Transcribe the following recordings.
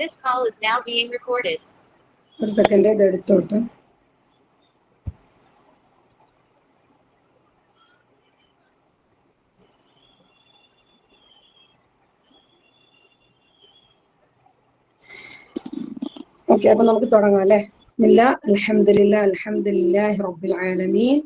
This call is now being recorded. ഒരു second ഇത് എടുത്തോട്ട്. Okay, അപ്പൊ നമുക്ക് തുടങ്ങാം അല്ലേ. ബിസ്മില്ലാ അൽഹംദുലില്ലാ അൽഹംദുലില്ലാഹി റബ്ബിൽ ആലമീൻ.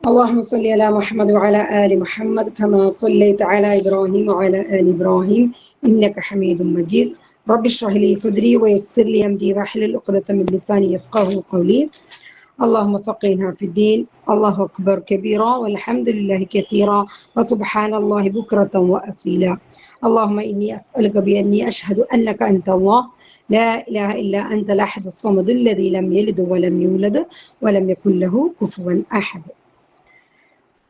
اللهم صل على محمد وعلى آل محمد كما صليت على إبراهيم وعلى آل إبراهيم إنك حميد مجيد. رب اشرح لي صدري ويسر لي أمري واحلل عقدة من لساني يفقهوا قولي. اللهم فقهنا في الدين. الله أكبر كبيرا والحمد لله كثيرا وسبحان الله بكرة وأصيلا. اللهم إني أسألك بأني أشهد أنك أنت الله لا إله إلا أنت الأحد الصمد الذي لم يلد ولم يولد ولم يكن له كفوا أحد.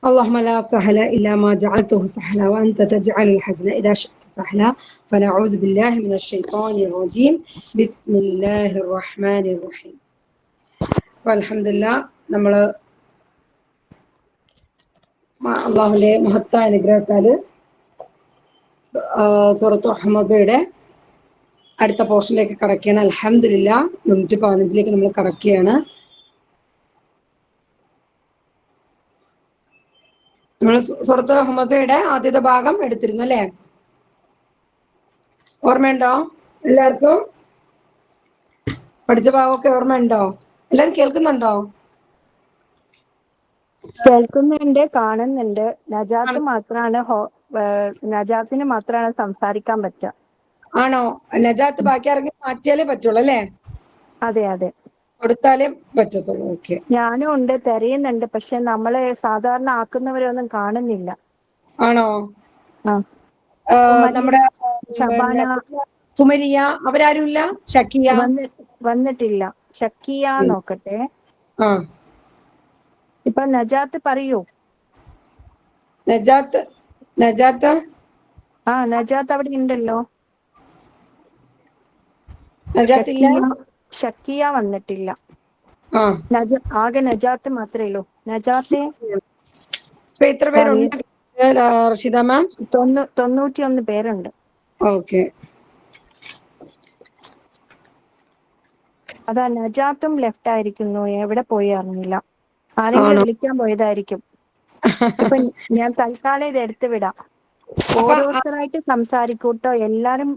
اللهم لا سهل إلا ما جعلته سهلا وأنت تجعل الحزن إذا شئت سهلا. فنعوذ بالله من الشيطان الرجيم. بسم الله الرحمن الرحيم. والحمد لله. നമ്മൾ അള്ളാഹുവിന്റെ മഹത്തായ അനുഗ്രഹത്താൽ സൂറത്തു ഹമസയുടെ അടുത്ത പോർഷനിലേക്ക് കടക്കുകയാണ്. അൽഹംദുലില്ലാ 115 നമ്മൾ കടക്കുകയാണ്. നമ്മൾ സൂറത്തു ഹമസയുടെ ആദ്യത്തെ ഭാഗം എടുത്തിരുന്നു അല്ലേ? ഓർമ്മയുണ്ടോ എല്ലാവർക്കും? പഠിച്ച ഭാഗമൊക്കെ ഓർമ്മയുണ്ടോ? എല്ലാരും കേൾക്കുന്നുണ്ടോ? കേൾക്കുന്നുണ്ട്, കാണുന്നുണ്ട്. നജാത്തിന് മാത്രമാണ് സംസാരിക്കാൻ പറ്റുക. ആണോ? നജാത്ത് ബാക്കി ഇറങ്ങി മാറ്റിയാലേ പറ്റുള്ളൂ അല്ലേ? അതെ അതെ, കൊടുത്താലേ പറ്റത്തുള്ളൂ. ഓക്കെ, ഞാനും ഉണ്ട്, തെരയുന്നുണ്ട്. പക്ഷെ നമ്മള് സാധാരണ ആക്കുന്നവരൊന്നും കാണുന്നില്ല. ആണോ? നമ്മുടെ ഷബാന, സുമരിയ അവരാരുമില്ല? ഷക്കിയ വന്നിട്ടില്ല. ഷക്കിയ നോക്കട്ടെ. ഇപ്പൊ നജാത്ത് പറയൂ. നജാത്ത് നജാത്ത് അവിടെ ഉണ്ടല്ലോ. ഷക്കിയ വന്നിട്ടില്ല. ആകെ നജാത്ത് മാത്രമേ ഉള്ളൂ. നജാത്തെ എത്ര പേരുണ്ട്? 91 പേരുണ്ട്. ഓക്കെ, അതാ നജാത്തും ലെഫ്റ്റ് ആയിരിക്കുന്നു. എവിടെ പോയി അറിഞ്ഞില്ല. ആരെങ്കിലും വിളിക്കാൻ പോയതായിരിക്കും. ഇപ്പൊ ഞാൻ തൽക്കാലം ഇത് എടുത്തു വിടാം. ഓരോരുത്തരായിട്ട് സംസാരിക്കൂട്ടോ. എല്ലാരും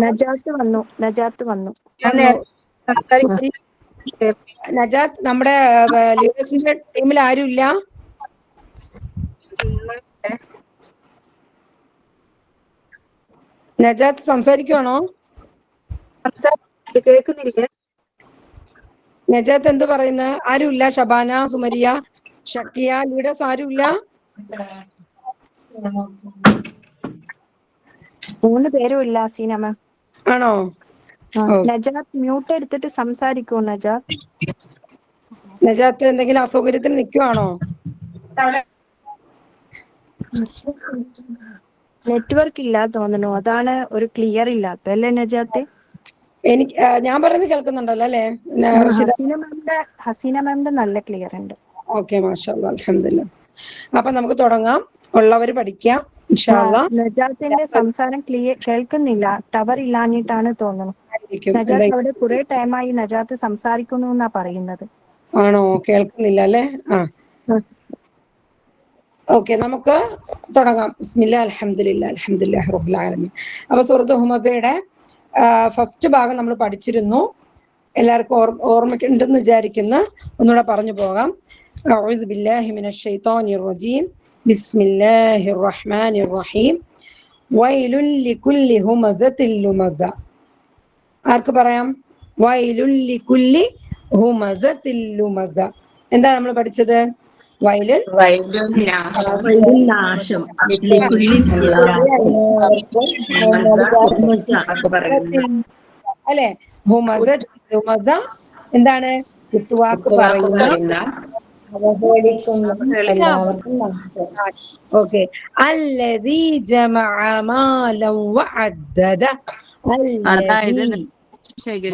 നജാത്ത് വന്നു. നജാത്ത് നമ്മുടെ ലീഡേഴ്സിന്റെ ടീമിൽ ആരുമില്ല? നജാത്ത് സംസാരിക്കുവാണോ? കേൾക്കുന്നില്ലേ? നജാത്ത് എന്ത് പറയുന്നത്? ആരുമില്ല? ഷബാന, സുമരിയ, ഷക്കിയ, ലീഡേഴ്സ് ആരുമില്ല? 3 പേരും ഇല്ല. സീനമ ആണോ? നജാത്ത് മ്യൂട്ട് എടുത്തിട്ട് സംസാരിക്കൂ. നജാത്ത് എന്തെങ്കിലും അസൗകര്യത്തിൽ നിൽക്കുവാണോ? നെറ്റ്വർക്ക് ഇല്ല തോന്നുന്നു. അതാണ് ഒരു ക്ലിയർ ഇല്ലാത്ത അല്ലേ നജാത്തെ? ഞാൻ പറയുന്നത് കേൾക്കുന്നുണ്ടല്ലോ അല്ലേ? ഹസീന മാമിന്റെ നല്ല ക്ലിയർ ഉണ്ട്. ഓക്കെ, മാഷാ അല്ലാഹ്, അൽഹംദുലില്ലാഹ്. അപ്പൊ നമുക്ക് തുടങ്ങാം. ഉള്ളവര് പഠിക്കാം ഇൻഷാ അല്ലാഹ്. നജാത്തിന്റെ സംസാരം കേൾക്കുന്നില്ല. ടവർ ഇല്ലാഞ്ഞിട്ടാണ് തോന്നുന്നു. നജാത്ത് അവിടെ കുറെ ടൈമായി നജാത്ത് സംസാരിക്കുന്നു എന്നാ പറയുന്നത്. ആണോ? കേൾക്കുന്നില്ല അല്ലേ? ഓക്കെ, നമുക്ക് തുടങ്ങാം. ബിസ്മില്ലാ അൽഹംദുലില്ലാ അൽഹംദുലില്ലാഹി റബ്ബിൽ ആലമീൻ. അപ്പൊ സൂറത്ത് ഹുമസയുടെ ഫസ്റ്റ് ഭാഗം നമ്മൾ പഠിച്ചിരുന്നു. എല്ലാവർക്കും ഓർമ്മയ്ക്കുണ്ടെന്ന് വിചാരിക്കുന്നു. ഒന്നുകൂടെ പറഞ്ഞു പോകാം. അഊദു ബില്ലാഹി മിനശ് ശൈത്വാനിർ റജീം. ബിസ്മില്ലാഹിർ റഹ്മാനിർ റഹീം. വൈലുൽ ലികുല്ലി ഹുമസത്തിൽ ലുമസ. ആർക്ക് പറയാം? വൈലുൽ ലികുല്ലി ഹുമസത്തിൽ ലുമസ. എന്താ നമ്മൾ പഠിച്ചത്? അല്ലെ? ഹുമസ എന്താണ്? കുത്തുവാക്ക് പറയുന്ന. ഓക്കെ. അല്ലദീ ജമഅ മാലൻ വഅദ്ദദ.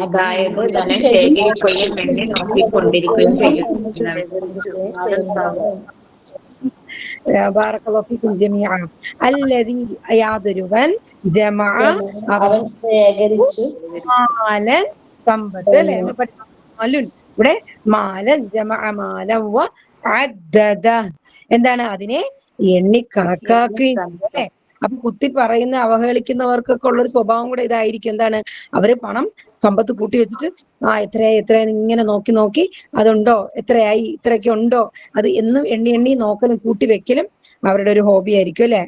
അതായത് ധനം ശേഖരിക്കുകയും വേണ്ടി നോക്കിക്കൊണ്ടിരിക്കുകയും ചെയ്യുന്നു. ബാറക്കല്ലാഹു ഫീക്കും ജമീഅ. അല്ലദീ യാതൊരുവൻ ജമഅ അവൻ ശേഖരിച്ചു മാലൻ സമ്പത്ത് അല്ലെ നമ്മൾ പഠിക്കണം. മാലുൻ ഇവിടെ മാലൻ ജമഅ മാലൻ വ അദ്ദദ എന്താണ് അതിനെ എണ്ണി കണക്കാക്കുകയും അല്ലെ. അപ്പൊ കുത്തി പറയുന്ന അവഹേളിക്കുന്നവർക്കൊക്കെ ഉള്ളൊരു സ്വഭാവം കൂടെ ഇതായിരിക്കും. എന്താണ് അവര് പണം സമ്പത്ത് കൂട്ടി വെച്ചിട്ട് എത്ര ഇങ്ങനെ നോക്കി നോക്കി അതുണ്ടോ, എത്രയായി, ഇത്രയൊക്കെ ഉണ്ടോ, അത് എന്നും എണ്ണി എണ്ണി നോക്കലും കൂട്ടി വെക്കലും അവരുടെ ഒരു ഹോബി ആയിരിക്കും അല്ലെ.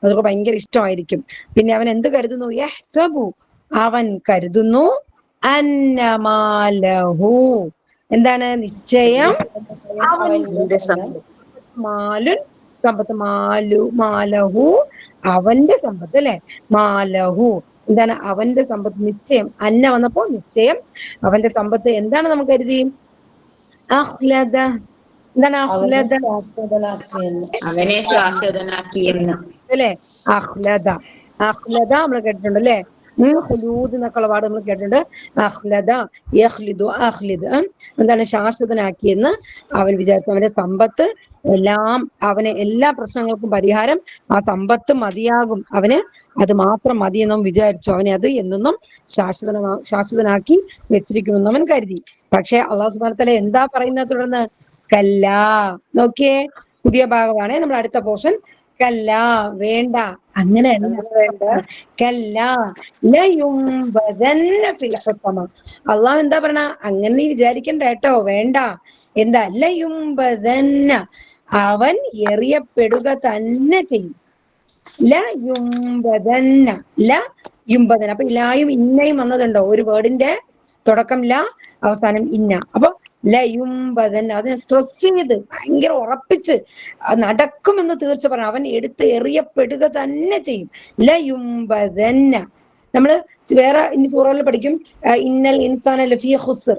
അതൊക്കെ ഭയങ്കര ഇഷ്ടമായിരിക്കും. പിന്നെ അവൻ എന്ത് കരുതുന്നു? യഹ്സബു അവൻ കരുതുന്നു അന്നമാലഹു എന്താണ് നിശ്ചയം അവന്റെ മാലുൻ സമ്പത്ത് മാലഹു അവന്റെ സമ്പത്ത് അല്ലെ. മാലഹു എന്താണ് അവന്റെ സമ്പത്ത് നിശ്ചയം. അന്ന വന്നപ്പോ നിശ്ചയം അവന്റെ സമ്പത്ത് എന്താണ് നമുക്ക് കരുതി? അഹ്ലദ എന്താണ് അഹ്ലദ അവനെ ശാശ്വതനാക്കിയെന്ന് അല്ലെ. അഹ്ലദ അഹ്ലദ നമ്മൾ കേട്ടിട്ടുണ്ട് അല്ലെ. ഹുലൂദ് എന്നൊക്കെയുള്ള വാർഡ് നമ്മൾ കേട്ടിട്ടുണ്ട്. അഹ്ലദ യഹ്ലിദു അഹ്ലിദ് എന്താണ് ശാശ്വതനാക്കിയെന്ന് അവൻ വിചാരിച്ചു. അവന്റെ സമ്പത്ത് എല്ലാം അവന് എല്ലാ പ്രശ്നങ്ങൾക്കും പരിഹാരം ആ സമ്പത്ത് മതിയാകും, അവന് അത് മാത്രം മതി എന്നും വിചാരിച്ചു. അവനെ അത് എന്നൊന്നും ശാശ്വതനാക്കി വെച്ചിരിക്കുമെന്ന് അവൻ കരുതി. പക്ഷെ അള്ളാഹു സുബ്ഹാനഹു വ തആല എന്താ പറയുന്നത് തുടർന്ന്? കല്ലാ. നോക്കിയേ, പുതിയ ഭാഗമാണ് നമ്മൾ അടുത്ത പോർഷൻ. കല്ലാ വേണ്ട, അങ്ങനെയല്ല. കല്ലാ ലയുംബദന്ന ഫിൽ ഹുത്തമ. അള്ളാഹു എന്താ പറയണ? അങ്ങനെ നീ വിചാരിക്കണ്ട കേട്ടോ, വേണ്ട. എന്താ? ലയുംബദന്ന അവൻ എറിയപ്പെടുക തന്നെ ചെയ്യും. ലയുംബദന്ന ലയുംബദന. അപ്പൊ ലായും ഇന്നയും വന്നതുണ്ടോ? ഒരു വേർഡിന്റെ തുടക്കം ല, അവസാനം ഇന്ന. അപ്പൊ ലയുംബദന്ന അതിനെ സ്ട്രെസ് ചെയ്ത് ഭയങ്കര ഉറപ്പിച്ച് നടക്കുമെന്ന് തീർച്ച പറഞ്ഞു. അവൻ എടുത്ത് എറിയപ്പെടുക തന്നെ ചെയ്യും. ലയുംബദന്ന നമ്മള് വേറെ ഇനി സൂറകളിൽ പഠിക്കും. ഇന്നൽ ഇൻസാന ലഫീ ഖുസ്ർ.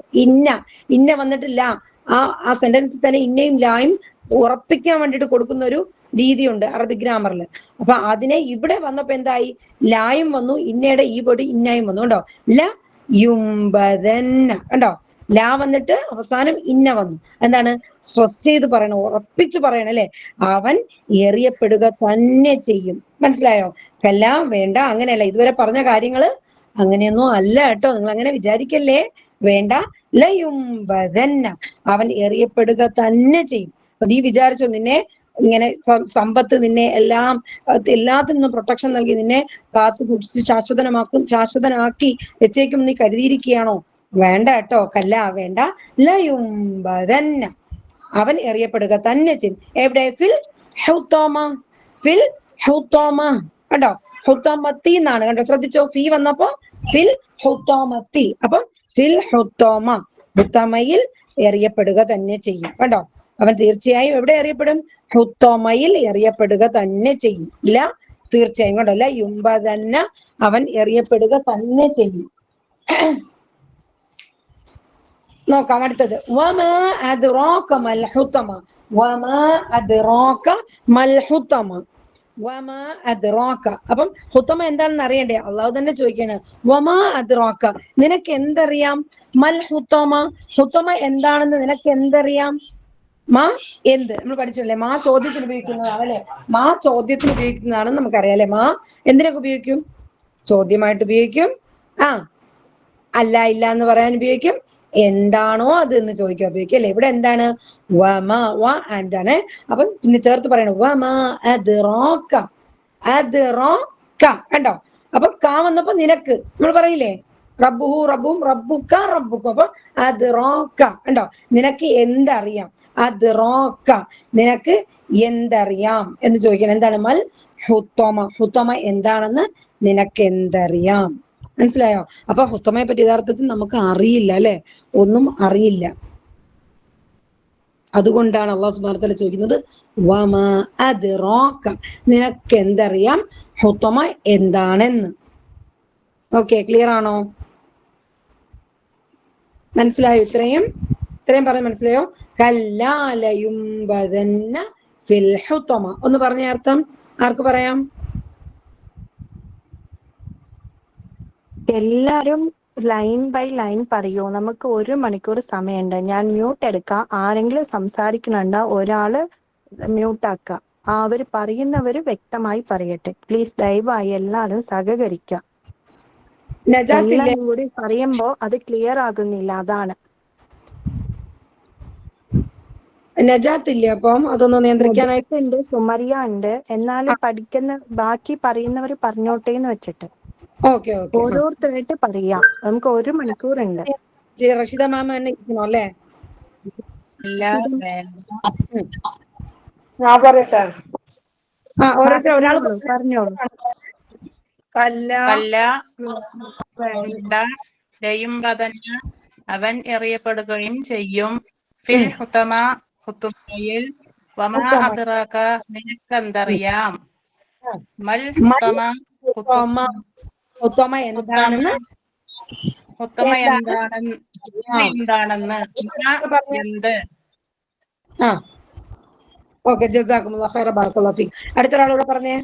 ഇന്ന വന്നിട്ടില്ല. ആ സെന്റൻസിൽ തന്നെ ഇന്നയും ലായും ഉറപ്പിക്കാൻ വേണ്ടിയിട്ട് കൊടുക്കുന്ന ഒരു രീതിയുണ്ട് അറബിക് ഗ്രാമറിൽ. അപ്പൊ അതിനെ ഇവിടെ വന്നപ്പോ എന്തായി? ലായും വന്നു, ഇന്നയുടെ ഈ പൊടി ഇന്നായും വന്നു. കണ്ടോ? ലയുംബദന്ന കണ്ടോ? ലാ വന്നിട്ട് അവസാനം ഇന്ന വന്നു. എന്താണ്? സ്ട്രെസ് ചെയ്ത് പറയണം, ഉറപ്പിച്ച് പറയണം അല്ലെ. അവൻ എറിയപ്പെടുക തന്നെ ചെയ്യും. മനസ്സിലായോ? കല്ല വേണ്ട, അങ്ങനെയല്ല. ഇതുവരെ പറഞ്ഞ കാര്യങ്ങള് അങ്ങനെയൊന്നും അല്ല കേട്ടോ. നിങ്ങൾ അങ്ങനെ വിചാരിക്കല്ലേ, വേണ്ട. ലയുംബദന്ന അവൻ എറിയപ്പെടുക തന്നെ ചെയ്യും. അപ്പൊ നീ വിചാരിച്ചോ നിന്നെ ഇങ്ങനെ സമ്പത്ത് നിന്നെ എല്ലാത്തിൽ നിന്നും പ്രൊട്ടക്ഷൻ നൽകി നിന്നെ കാത്തു സൂക്ഷിച്ച് ശാശ്വതനാക്കി വെച്ചേക്കും നീ കരുതിയിരിക്കുകയാണോ? വേണ്ട കേട്ടോ, കല്ല വേണ്ട. ലയുംബദന്ന അവൻ എറിയപ്പെടുക തന്നെ ചെയ്യും. എവിടെ? ഫിൽ ഹുത്തമ. ഫിൽ ഹുത്തമ കണ്ടോ? ഹുത്തമത്തി എന്നാണ് കണ്ടോ? ശ്രദ്ധിച്ചോ, ഫീ വന്നപ്പോ ഫിൽ ഹുത്തമത്തി. അപ്പം ഫിൽ ഹുത്തമ ഹുത്തമയിൽ എറിയപ്പെടുക തന്നെ ചെയ്യും. കണ്ടോ? അവൻ തീർച്ചയായും എവിടെ എറിയപ്പെടും? ഹുത്തമയിൽ എറിയപ്പെടുക തന്നെ ചെയ്യും. ഇല്ല തീർച്ചയായും കണ്ടോ? ലയുംബദന്ന അവൻ എറിയപ്പെടുക തന്നെ ചെയ്യും. നോക്കാം അടുത്തത്. വമാ അദ്റാക മൽ ഹുതമ. വമാ അദ്റാക മൽ ഹുതമ. വമാ അദ്റാക. അപ്പം ഹുതമ എന്താണെന്ന് അറിയണ്ടേ? അള്ളാഹു തന്നെ ചോദിക്കാണ്. വമാ അദ്റാക നിനക്ക് എന്തറിയാം? മൽ ഹുതമ ഹുതമ എന്താണെന്ന് നിനക്ക് എന്തറിയാം? മാ എന്ത് നമ്മൾ പഠിച്ചല്ലേ? മാ ചോദ്യത്തിന് ഉപയോഗിക്കുന്നതാണ് അല്ലെ. മാ ചോദ്യത്തിന് ഉപയോഗിക്കുന്നതാണെന്ന് നമുക്കറിയാം അല്ലെ. മാ എന്തിനൊക്കെ ഉപയോഗിക്കും? ചോദ്യമായിട്ട് ഉപയോഗിക്കും. അല്ല ഇല്ല എന്ന് പറയാൻ ഉപയോഗിക്കും. എന്താണോ അത് എന്ന് ചോദിക്കാൻ ഉപയോഗിക്കും അല്ലെ. ഇവിടെ എന്താണ്? വമാ വ ആൻഡ് ആണ്. അപ്പം പിന്നെ ചേർത്ത് പറയണം. വമാ അദ്റാക. അദ്റാക കണ്ടോ? അപ്പൊ കാ വന്നപ്പോ നിനക്ക് നമ്മൾ പറയില്ലേ റബ്ബുഹു റബ്ബും റബ്ബുക റബ്ബുക്കും. അപ്പൊ അദ്റാക കണ്ടോ? നിനക്ക് എന്തറിയാം? അദ്റാക നിനക്ക് എന്തറിയാം എന്ന് ചോദിക്കണം. എന്താണ്? മൽ ഹുത്തമ. ഹുത്തമ എന്താണെന്ന് നിനക്ക് എന്തറിയാം? മനസ്സിലായോ? അപ്പൊ ഹുത്തമയെ പറ്റി യഥാർത്ഥത്തിൽ നമുക്ക് അറിയില്ല അല്ലെ, ഒന്നും അറിയില്ല. അതുകൊണ്ടാണ് അള്ളാഹു സുബ്ഹാനഹു വ തആല ചോദിക്കുന്നത് വമാ അദ്റാക നിനക്ക് എന്തറിയാം ഹുത്തമ എന്താണെന്ന്. ഓക്കെ, ക്ലിയർ ആണോ? മനസ്സിലായോ? ഇത്രയും പറഞ്ഞ് മനസ്സിലായോ? കല്ലാ ലയുംബദന്ന ഫിൽ ഹുതമ. ഒന്ന് പറഞ്ഞ അർത്ഥം ആർക്ക് പറയാം? എല്ലാരും ലൈൻ ബൈ ലൈൻ പറയൂ. നമുക്ക് 1 മണിക്കൂർ സമയമുണ്ട്. ഞാൻ മ്യൂട്ട് എടുക്കാം. ആരെങ്കിലും സംസാരിക്കണുണ്ടോ? ഒരാള് മ്യൂട്ടാക്കുക. അവര് പറയുന്നവര് വ്യക്തമായി പറയട്ടെ. പ്ലീസ് ദയവായി എല്ലാവരും സഹകരിക്കുക. എല്ലാരും കൂടി പറയുമ്പോ അത് ക്ലിയർ ആകുന്നില്ല, അതാണ്. നജാത്ത് ഇല്ലേ അപ്പം അതൊന്ന് നിയന്ത്രിക്കാനായിട്ട്? ഉണ്ട്, സുമറിയ ഉണ്ട്. എന്നാലും ബാക്കി പറയുന്നവര് പറഞ്ഞോട്ടെ എന്ന് വെച്ചിട്ട് ഓക്കെ ഓക്കെ. ഓരോരുത്തരായിട്ട് പറയാം. നമുക്ക് 1 മണിക്കൂറുണ്ട്. റഷിദ മാമ തന്നെ ഇരിക്കണോ അല്ലേ? ഞാൻ പറയട്ടെ. ഓരോരുത്തർ ഒരാൾ പറഞ്ഞോളൂ. കല്ല വേണ്ട, ലയുംബദന്ന അവൻ എറിയപ്പെടുകയും ചെയ്യും. ഫിൽ ഹുതമ ഹുതുമയിൽ വമാ അദ്റാക നിനക്കെന്തറിയാം. മൽ ഹുതമ ഹുതമ എന്താണെന്ന് എന്താണെന്ന് എന്ത്. ഓക്കെ, ജസാക്കുമുല്ലാഹ് ഖൈറ, ബറക്കല്ലാഹു ഫീക്. അടുത്ത ഒരാളോട് പറഞ്ഞേ.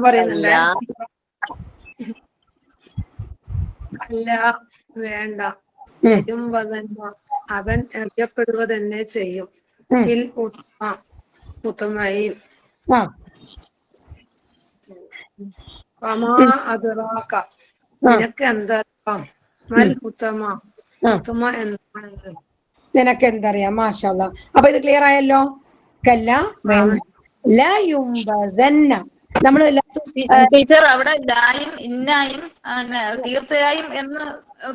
പറയുന്നുണ്ട്. അല്ല വേണ്ട, അവൻ എറിയപ്പെടുക തന്നെ ചെയ്യും. ഉത്തമയിൽ നിനക്ക് എന്തറിയാം. മൽ ഉത്തമ, ഉത്തമ എന്താണെന്ന് നിനക്ക് എന്തറിയാം. മാഷാ അല്ലാഹ്. അപ്പൊ ഇത് ക്ലിയർ ആയല്ലോ. കല്ല വേണ്ട, ലാ യുംബദന്ന. നമ്മള് ടീച്ചർ അവിടെ ലായും ഇന്നായും തീർച്ചയായും എന്ന്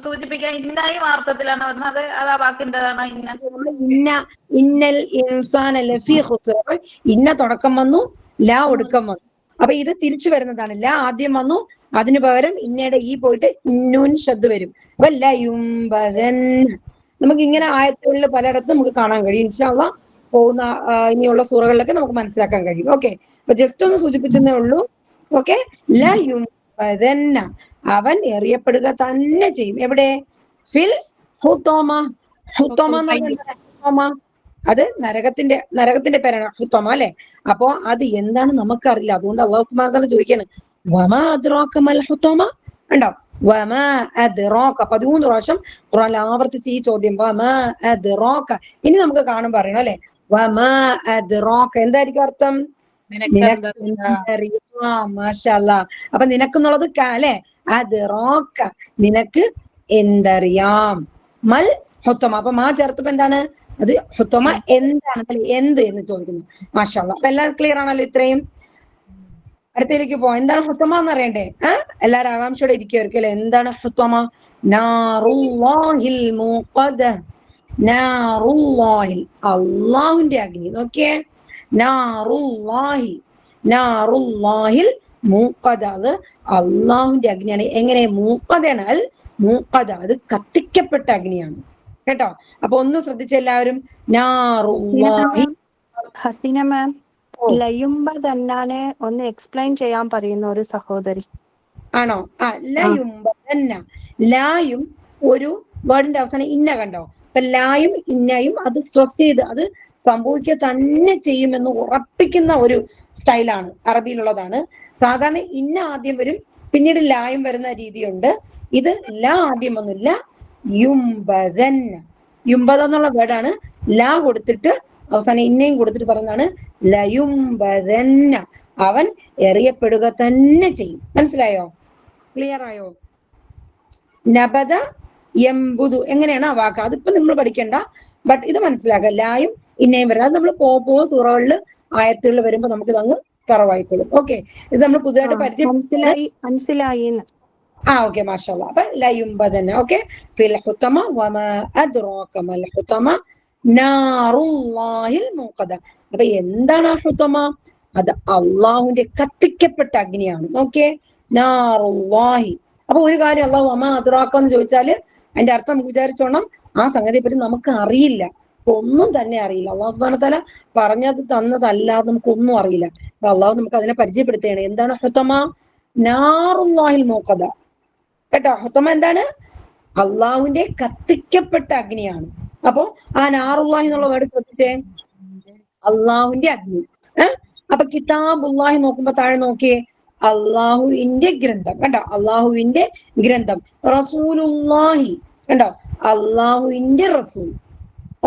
സൂചിപ്പിക്കാൻ ഇന്നായും അർത്ഥത്തിലാണ് വരുന്നത്. അത് ആ വാക്കിൻ്റെതാണ് ഇന്ന. ഇന്നൽ ഇൻസാന ലഫീ ഖുസ്ർ. ഇന്ന തുടക്കം വന്നു, ലാ ഒടുക്കം വന്നു. അപ്പൊ ഇത് തിരിച്ചു വരുന്നതാണ്. ലാ ആദ്യം വന്നു, അതിനു പകരം ഇന്നയുടെ ഈ പോയിട്ട് ഇന്നൂൻ ഷദ് വരും. അപ്പൊ ലയുംബദന്ന. നമുക്ക് ഇങ്ങനെ ആയത്തുകളിൽ പലയിടത്തും നമുക്ക് കാണാൻ കഴിയും. ഇൻഷാ അല്ലാഹ് പോകുന്ന ഇനിയുള്ള സൂറകളിലൊക്കെ നമുക്ക് മനസ്സിലാക്കാൻ കഴിയും. ഓക്കെ, അപ്പൊ ജസ്റ്റ് ഒന്ന് സൂചിപ്പിച്ചതേ ഉള്ളൂ. ഓക്കെ, ലയുംബദന്ന അവൻ എറിയപ്പെടുക തന്നെ ചെയ്യും. എവിടെ? ഫിൽ ഹുതമ. ഹുതമ എന്ന് പറഞ്ഞാൽ ഹുതമ അത് നരകത്തിന്റെ പേരാണ് ഹുതമ അല്ലെ? അപ്പോ അത് എന്താണ് നമുക്കറിയില്ല. അതുകൊണ്ട് അല്ലാഹു സുബ്ഹാനഹു വ തആല ചോദിക്കാണ്, വമാ അദ്റാക മൽ ഹുതമ. ഉണ്ടോ? വമാ അദ്റാക 13 പ്രാവശ്യം ഖുർആനിൽ ആവർത്തിച്ച് ഈ ചോദ്യം, വമാ അദ്റാക. ഇനി നമുക്ക് കാണും പറയണം അല്ലെ? വമാ അദ്റാക എന്തായിരിക്കും അർത്ഥം? നിനക്ക് എന്തറിയാം. മാഷാ അല്ലാഹ്. അപ്പൊ നിനക്കെന്നുള്ളത് അല്ലെ? അദ്റാക നിനക്ക് എന്തറിയാം. മൽ ഹുതമ. അപ്പൊ മാ ചേർത്തപ്പോ എന്താണ്? അത് ഹുതമ എന്താണ്, എന്ത് എന്ന് ചോദിക്കുന്നു. മാഷാ അല്ലാഹ്. അപ്പൊ എല്ലാം ക്ലിയർ ആണല്ലോ? ഇത്രയും അടുത്തേക്ക് പോവാം. എന്താണ് ഹുതമ എന്ന് അറിയണ്ടേ? എല്ലാരും ആകാംക്ഷയോടെ ഇരിക്കുവായിരിക്കും അല്ലെ? എന്താണ് ഹുതമ? നാറുല്ലാഹിൽ മൂഖദ. നാറുല്ലാഹിൽ, അള്ളാഹുവിന്റെ അഗ്നി. നോക്കിയേ, നാറുല്ലാഹി, നാറുല്ലാഹിൽ മൂഖദ. അത് അള്ളാഹുവിന്റെ അഗ്നിയാണ്. എങ്ങനെ? മൂഖദയാണ്. അൽ മൂഖദ, അത് കത്തിക്കപ്പെട്ട അഗ്നിയാണ് കേട്ടോ. അപ്പൊ ഒന്ന് ശ്രദ്ധിച്ച എല്ലാവരും. നാറുല്ലാഹി. ഹസീന മാം, ലയുംബദന്നാനെ ഒന്ന് എക്സ്പ്ലെയിൻ ചെയ്യാൻ പറയുന്ന ഒരു സഹോദരി. ആണോ? ലയുംബദന്ന. ലായും ഒരു വേർഡിന്റെ അവസാനം ഇന്ന കണ്ടോ? അപ്പൊ ലായും ഇന്നയും അത് സ്ട്രെസ് ചെയ്ത് അത് സംഭവിക്കുക തന്നെ ചെയ്യുമെന്ന് ഉറപ്പിക്കുന്ന ഒരു സ്റ്റൈലാണ്, അറബിയിലുള്ളതാണ്. സാധാരണ ഇന്ന ആദ്യം വരും, പിന്നീട് ലായും വരുന്ന രീതിയുണ്ട്. ഇത് ലാ ആദ്യം ഒന്നുമില്ല. യുംബദന്ന. യുംബദ എന്നുള്ള വേർഡാണ്. ലാ കൊടുത്തിട്ട് അവസാനം ഇന്നയും കൊടുത്തിട്ട് പറയുന്നതാണ് ലയുംബദന്ന. അവൻ എറിയപ്പെടുക തന്നെ ചെയ്യും. മനസ്സിലായോ? ക്ലിയർ ആയോ? നബദ യംബുദു എങ്ങനെയാണ് ആ വാക്ക്? അതിപ്പോ നിങ്ങൾ പഠിക്കണ്ട, ബട്ട് ഇത് മനസ്സിലാക്കുക. ലായും ഇന്നയും വരുന്നത് അത് നമ്മൾ പോ സൂറകളിൽ ആയത്തുകളിൽ വരുമ്പോ നമുക്ക് ഇതങ്ങ് തറവായിക്കോളും. ഓക്കെ, ഇത് നമ്മൾ പുതുതായിട്ട് മനസ്സിലായി. ഓക്കെ, മാഷാ അല്ലാഹ്. അപ്പൊ ലയുംബദന്ന. ഓക്കെ, ഫിൽ ഹുതമ വമാ അദ്റാക മൽ ഹുതമ നാറുല്ലാഹിൽ മൂഖദ. അപ്പൊ എന്താണ് ആ ഹുതമ? അത് അള്ളാഹുവിന്റെ കത്തിക്കപ്പെട്ട അഗ്നിയാണ്. നോക്കിയേ, നാറുല്ലാഹി. അപ്പൊ ഒരു കാര്യം, അള്ളാഹു വമാ അദ്റാക എന്ന് ചോദിച്ചാല് അതിന്റെ അർത്ഥം നമുക്ക് വിചാരിച്ചോണം ആ സംഗതിയെ പറ്റി നമുക്ക് അറിയില്ല, ഒന്നും തന്നെ അറിയില്ല. അള്ളാഹു സുബ്ഹാനഹു വ തആല പറഞ്ഞത് തന്നതല്ലാതെ നമുക്ക് ഒന്നും അറിയില്ല. അപ്പൊ അള്ളാഹു നമുക്ക് അതിനെ പരിചയപ്പെടുത്തുകയാണ്. എന്താണ് ഹുതമ? നാറുല്ലാഹിൽ മൂഖദ. കേട്ടോ, ഹുതമ എന്താണ്? അള്ളാഹുവിന്റെ കത്തിക്കപ്പെട്ട അഗ്നിയാണ്. അപ്പൊ ആ നാറുല്ലാഹി എന്നുള്ള വേർഡ് ശ്രദ്ധിച്ചേ, അള്ളാഹുവിന്റെ അഗ്നി. അപ്പൊ കിതാബുല്ലാഹി നോക്കുമ്പോ താഴെ നോക്കിയേ, അള്ളാഹുവിന്റെ ഗ്രന്ഥം. കണ്ടോ? അള്ളാഹുവിന്റെ ഗ്രന്ഥം. റസൂലുല്ലാഹി, കണ്ടോ? അള്ളാഹുവിന്റെ റസൂൽ.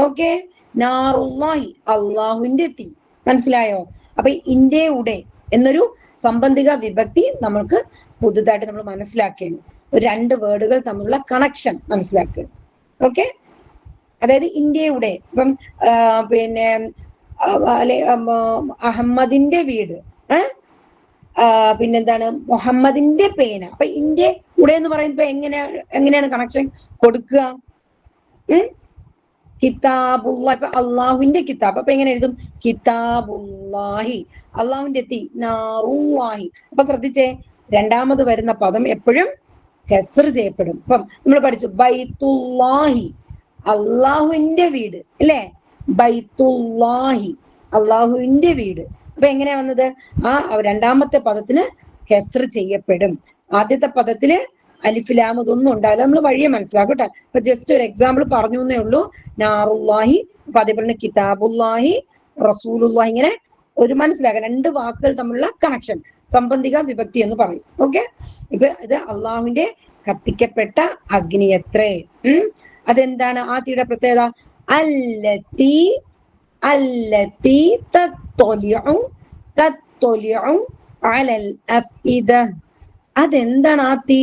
ഓക്കെ, നാറുല്ലാഹി അള്ളാഹുവിന്റെ തീ. മനസ്സിലായോ? അപ്പൊ ഇന്ത്യയുടെ എന്നൊരു സംബന്ധിക വിഭക്തി നമ്മൾക്ക് പുതുതായിട്ട് നമ്മൾ മനസ്സിലാക്കുകയാണ്. ഒരു രണ്ട് വേർഡുകൾ തമ്മിലുള്ള കണക്ഷൻ മനസ്സിലാക്കുക. ഓക്കെ, അതായത് ഇന്ത്യയുടെ ഇപ്പം പിന്നെ അഹമ്മദിന്റെ വീട്, പിന്നെന്താണ് മുഹമ്മദിന്റെ പേന. അപ്പൊ ഇന്ത്യയുടെ എന്ന് പറയുമ്പോ എങ്ങനെയാണ് കണക്ഷൻ കൊടുക്കുക? കിതാബുല്ലാഹി, ഇപ്പൊ അള്ളാഹുവിന്റെ കിതാബ്, അപ്പൊ എങ്ങനെ എഴുതും? കിതാബുല്ലാഹി. അള്ളാഹുവിന്റെ തീ നാറുല്ലാഹി. അപ്പൊ ശ്രദ്ധിച്ചേ, രണ്ടാമത് വരുന്ന പദം എപ്പോഴും കസ്ർ ചെയ്യപ്പെടും. ഇപ്പം നമ്മൾ പഠിച്ചു ബൈത്തുല്ലാഹി, അള്ളാഹുവിന്റെ വീട് അല്ലെ? ബൈത്തുല്ലാഹി, അള്ളാഹുവിന്റെ വീട്. അപ്പൊ എങ്ങനെയാ വന്നത്? ആ രണ്ടാമത്തെ പദത്തിന് കസ്ർ ചെയ്യപ്പെടും. ആദ്യത്തെ പദത്തില് അലിഫ് ലാം ഇതൊന്നും ഉണ്ടാവില്ല. നമ്മൾ വഴിയെ മനസ്സിലാക്കും കേട്ടോ. ഇപ്പൊ ജസ്റ്റ് ഒരു എക്സാമ്പിൾ പറഞ്ഞു എന്നേ ഉള്ളൂ. നാറുല്ലാഹി, അപ്പൊ അതേപോലെ കിതാബുല്ലാഹി, റസൂലുല്ലാഹി, ഇങ്ങനെ ഒരു മനസ്സിലാക്കാം. രണ്ട് വാക്കുകൾ തമ്മിലുള്ള കണക്ഷൻ സംബന്ധിക വിഭക്തി എന്ന് പറയും. ഓക്കെ, ഇപ്പൊ ഇത് അള്ളാഹുവിന്റെ കത്തിക്കപ്പെട്ട അഗ്നിയത്രേ. അതെന്താണ് ആ തീയുടെ പ്രത്യേകത? അല്ലത്തി അല്ലത്തി തത്തൊലിഉ തത്തൊലിഉ അലൽ അഫ്ഇദ. അതെന്താണ് ആ തീ?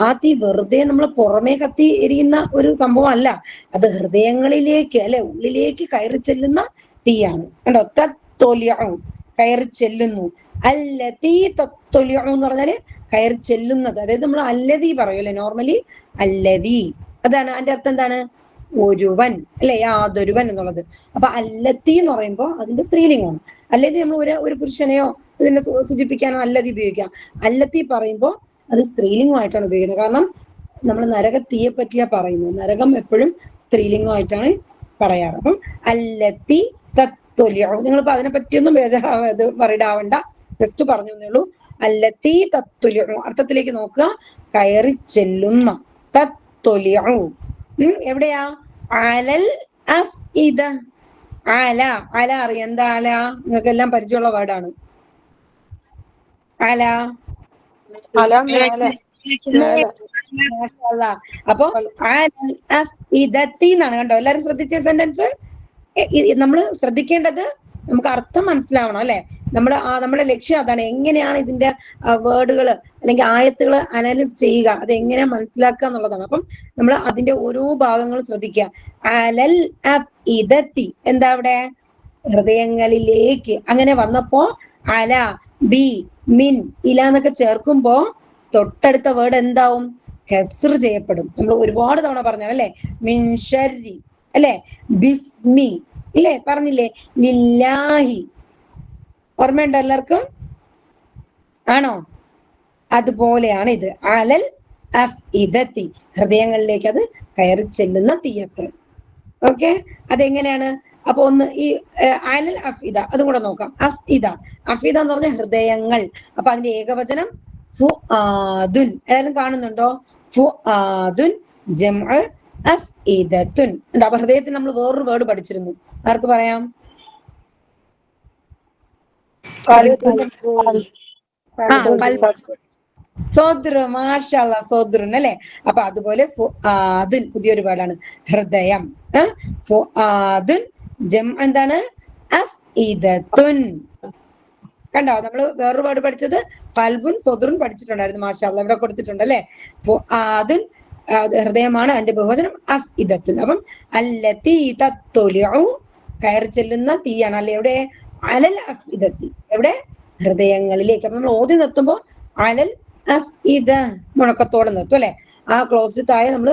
ആ തീ വെറുതെ നമ്മൾ പുറമേ കത്തി എരിയുന്ന ഒരു സംഭവം അല്ല. അത് ഹൃദയങ്ങളിലേക്ക് അല്ലെ, ഉള്ളിലേക്ക് കയറി ചെല്ലുന്ന തീയാണ്. കണ്ടോ? തത്തൊലിഉ, കയറി ചെല്ലുന്നു. അല്ലതി തത്തൊലിഉ എന്ന് പറഞ്ഞാല് കയറി ചെല്ലുന്നത്. അതായത് നമ്മൾ അല്ലതി പറയൂല്ലേ നോർമലി, അല്ലതി, അതാണ് അതിന്റെ അർത്ഥം. എന്താണ്? ഒരുവൻ അല്ലെ, യാതൊരുവൻ എന്നുള്ളത്. അപ്പൊ അല്ലത്തി എന്ന് പറയുമ്പോൾ അതിന്റെ സ്ത്രീലിംഗമാണ്. അല്ലതി നമ്മൾ ഒരു പുരുഷനെയോ ഇതിനെ സൂചിപ്പിക്കാനോ അല്ലതി ഉപയോഗിക്കാം. അല്ലത്തി പറയുമ്പോൾ അത് സ്ത്രീലിംഗമായിട്ടാണ് ഉപയോഗിക്കുന്നത്. കാരണം നമ്മൾ നരകത്തീയെ പറ്റിയാ പറയുന്നത്. നരകം എപ്പോഴും സ്ത്രീലിംഗമായിട്ടാണ് പറയാറ്. അപ്പം അല്ലത്തി തത്തൊലിഉ, നിങ്ങളിപ്പോ അതിനെ പറ്റിയൊന്നും വറിയിടാവണ്ട, ജസ്റ്റ് പറഞ്ഞു എന്നേ ഉള്ളൂ. അല്ലത്തി തത്തൊലിഉ, അർത്ഥത്തിലേക്ക് നോക്കുക. കയറി ചെല്ലുന്ന. തത്തൊലിഉ എവിടെയാ? അലൽ അഫ്ഇദ. അല, അല അറിയാം. എന്താ അല? നിങ്ങൾക്ക് എല്ലാം പരിചയമുള്ള വേർഡാണ് അല. അപ്പൊ എന്നാണ്. കണ്ടോ? എല്ലാരും ശ്രദ്ധിച്ച സെന്റൻസ്. നമ്മൾ ശ്രദ്ധിക്കേണ്ടത് നമുക്ക് അർത്ഥം മനസ്സിലാവണം അല്ലെ? നമ്മുടെ ലക്ഷ്യം അതാണ്. എങ്ങനെയാണ് ഇതിന്റെ വേർഡുകൾ അല്ലെങ്കിൽ ആയത്തുകൾ അനലൈസ് ചെയ്യുക, അത് എങ്ങനെ മനസ്സിലാക്കുക എന്നുള്ളതാണ്. അപ്പം നമ്മൾ അതിന്റെ ഓരോ ഭാഗങ്ങളും ശ്രദ്ധിക്കുക. അലൽ അഫ്ഇദത്തി, എന്താ അവിടെ? ഹൃദയങ്ങളിലേക്ക്. അങ്ങനെ വന്നപ്പോ അല, ബി, മിൻ, ഇല എന്നൊക്കെ ചേർക്കുമ്പോ തൊട്ടടുത്ത വേർഡ് എന്താവും? കസ്ർ ചെയ്യപ്പെടും. നമ്മൾ ഒരുപാട് തവണ പറഞ്ഞല്ലേ, മിൻ ശർരി അല്ലെ, ബിസ്മി ഇല്ലേ, പറഞ്ഞില്ലേ, ലില്ലാഹി. ഓർമ്മയുണ്ടോ എല്ലാവർക്കും? ആണോ? അതുപോലെയാണ് ഇത്. അലൽ അഫ്ഇദത്തി, ഹൃദയങ്ങളിലേക്ക് അത് കയറി ചെല്ലുന്ന തീയത്ത്. ഓക്കെ, അതെങ്ങനെയാണ്? അപ്പൊ ഒന്ന് ഈ അലൽ അഫ്ഇദ അതും കൂടെ നോക്കാം. അഫ്ഇദ, അഫ്ഇദ എന്ന് പറഞ്ഞ ഹൃദയങ്ങൾ. അപ്പൊ അതിന്റെ ഏകവചനം ഫുആദുൻ. എല്ലാവരും കാണുന്നുണ്ടോ? ഫുആദുൻ ജംഉ അഫ്ഇദത്തുൻ. അപ്പൊ ഹൃദയത്തിന് നമ്മൾ വേറൊരു വേർഡ് പഠിച്ചിരുന്നു. ആർക്ക് പറയാം? സോദ്രു. മാഷാഅല്ലാ, സോദ്രുൻ അല്ലെ. അപ്പൊ അതുപോലെ ഫുആദുൻ പുതിയൊരു വേർഡാണ്, ഹൃദയം. ഫുആദുൻ ജംഉ എന്താണ്? അഫ്ഇദത്തുൻ. കണ്ടോ? നമ്മൾ വേറൊരു വേർഡ് പഠിച്ചത് ഖൽബുൻ സോദ്റുൻ പഠിച്ചിട്ടുണ്ടായിരുന്നു. മാഷാഅല്ലാ, ഇവിടെ കൊടുത്തിട്ടുണ്ട് അല്ലെ. ഫുആദുൻ ഹൃദയമാണ്, അതിന്റെ ബഹുവചനം അഫ്ഇദത്തുൻ. അപ്പം അല്ലത്തി തത്തൊലിഉ, കയറി ചെല്ലുന്ന തീയാണ് അല്ലെ. എവിടെ? അലൽ അഫ്ഇദത്തി, എവിടെ? ഹൃദയങ്ങളിലേക്ക്. അപ്പൊ നമ്മൾ ഓതി നിർത്തുമ്പോ അലൽ അഫ്ഇദ മുഴക്കത്തോടെ നിർത്തും അല്ലെ. ആ ക്ലോസ്ഡ് തായ നമ്മൾ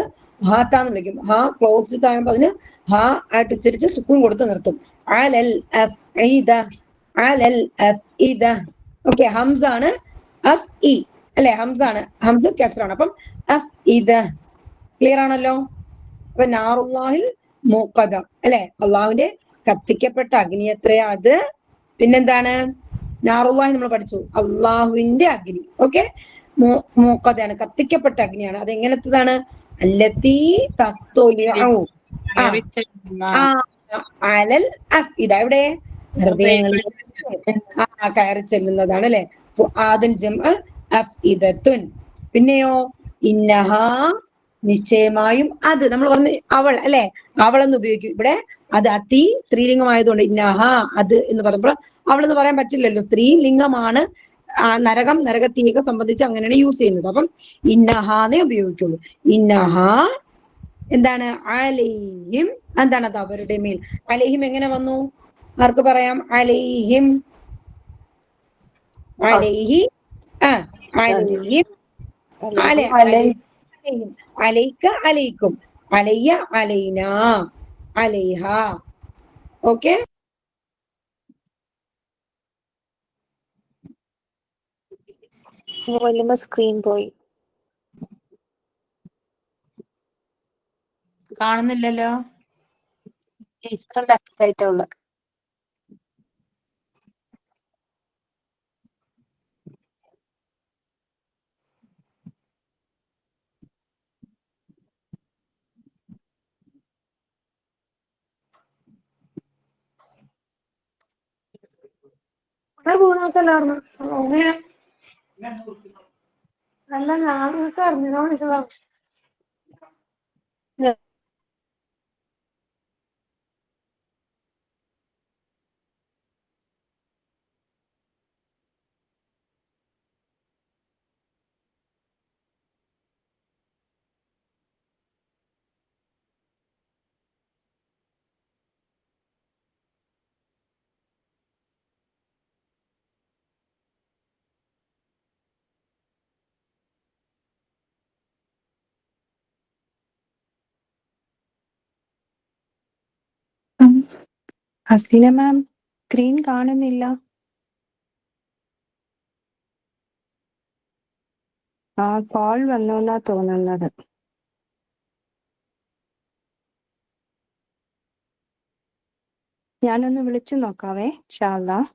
ഹാത്താന്ന് വിളിക്കും. ഹാ ക്ലോസ്ഡ് തായുമ്പോ അതിന് ഹാ ആയിട്ട് ഉച്ചരിച്ച് സുക്കൂൻ കൊടുത്ത് നിർത്തും. അലൽ അഫ്ഇദ, അലൽ അഫ്ഇദ. ഓക്കെ, ഹംസ ആണ് അഫ്ഇ അല്ലെ, ഹംസ ആണ്, ഹംസ് കസ്റാണ്. അപ്പം അഫ്ഇദ. ക്ലിയർ ആണല്ലോ? അപ്പൊ നാറുല്ലാഹിൽ മൂഖദ അല്ലെ, അള്ളാഹുവിന്റെ കത്തിക്കപ്പെട്ട അഗ്നി എത്രയാ അത്? പിന്നെന്താണ്? നാറുല്ലാഹി നമ്മൾ പഠിച്ചു, അള്ളാഹുവിന്റെ അഗ്നി. ഓക്കെ, മൂഖദയാണ്, കത്തിക്കപ്പെട്ട അഗ്നിയാണ്. അത് എങ്ങനത്തതാണ്? അല്ലത്തി തത്തൊലിഉ അലൽ അഫ്ഇദ, എവിടെ? ഹൃദയങ്ങളിൽ കയറി ചെല്ലുന്നതാണ് അല്ലെ. ഫുആദുൻ ജംഉ അഫ്ഇദത്തുൻ. പിന്നെയോ ഇന്നഹാ നിശ്ചയമായും അത് നമ്മൾ പറഞ്ഞ് അവൾ അല്ലെ, അവൾ എന്ന് ഉപയോഗിക്കും. ഇവിടെ അത് അതി സ്ത്രീലിംഗമായതുകൊണ്ട് ഇന്നഹ അത് എന്ന് പറയുമ്പോൾ അവൾ എന്ന് പറയാൻ പറ്റില്ലല്ലോ, സ്ത്രീലിംഗമാണ്. നരകം നരകത്തിയൊക്കെ സംബന്ധിച്ച് അങ്ങനെയാണ് യൂസ് ചെയ്യുന്നത്. അപ്പം ഇന്നഹാന്നേ ഉപയോഗിക്കുള്ളൂ. ഇന്നഹ എന്താണ്? അലൈഹിം, എന്താണ്? അത് അവരുടെ മേൽ. അലൈഹിം എങ്ങനെ വന്നു? ആർക്ക് പറയാം? അലൈഹിം, അലൈഹി, അലൈഹിം, അലൈക്ക അലൈക്കും, അലയ്യ അലൈന, അലൈഹ. ഓക്കെ, സ്ക്രീൻ പോയി, കാണുന്നില്ലല്ലോ. ലെഫ്റ്റ് ആയിട്ടുള്ള പൂർണ്ണത്തല്ലായിരുന്നു. അല്ല, ഞാൻ നിങ്ങൾക്ക് അറിഞ്ഞോ വിളിച്ചതാണ്. ഹസീന മാം സ്ക്രീൻ കാണുന്നില്ല. കോൾ വന്നോന്നാ തോന്നുന്നത്. ഞാനൊന്ന് വിളിച്ചു നോക്കാവേ. ഇൻഷാ അല്ലാഹ്.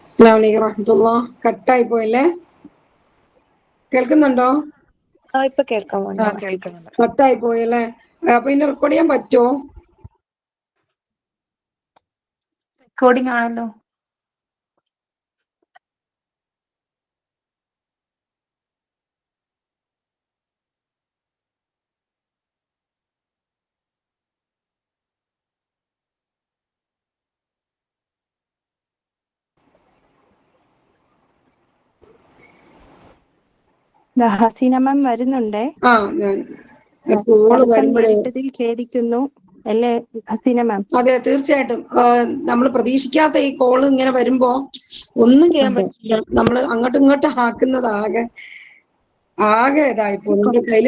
അസ്സലാമു അലൈക്കും വറഹ്മത്തുള്ളാഹ്. കട്ടായി പോയല്ലേ? കേൾക്കുന്നുണ്ടോ? ഇപ്പൊ കേൾക്കാം. കട്ടായി പോയല്ലേ? അപ്പൊ ഇനി റെക്കോർഡ് ചെയ്യാൻ പറ്റുമോ? റെക്കോർഡിംഗ് ആണല്ലോ. ഹസീന മാം വരുന്നുണ്ടേ. ഞാൻ കോള് വരുമ്പോഴേ നേരിട്ടതിൽ ഖേദിക്കുന്നു അല്ലേ ഹസീന മാം? അതെ, തീർച്ചയായിട്ടും. നമ്മൾ പ്രതീക്ഷിക്കാത്ത ഈ കോള് ഇങ്ങനെ വരുമ്പോ ഒന്നും ചെയ്യാൻ പറ്റില്ല. നമ്മൾ അങ്ങോട്ടും ഇങ്ങോട്ടും ആക്കുന്നത് ആകെ ഇതായിപ്പോ എന്റെ കയ്യിൽ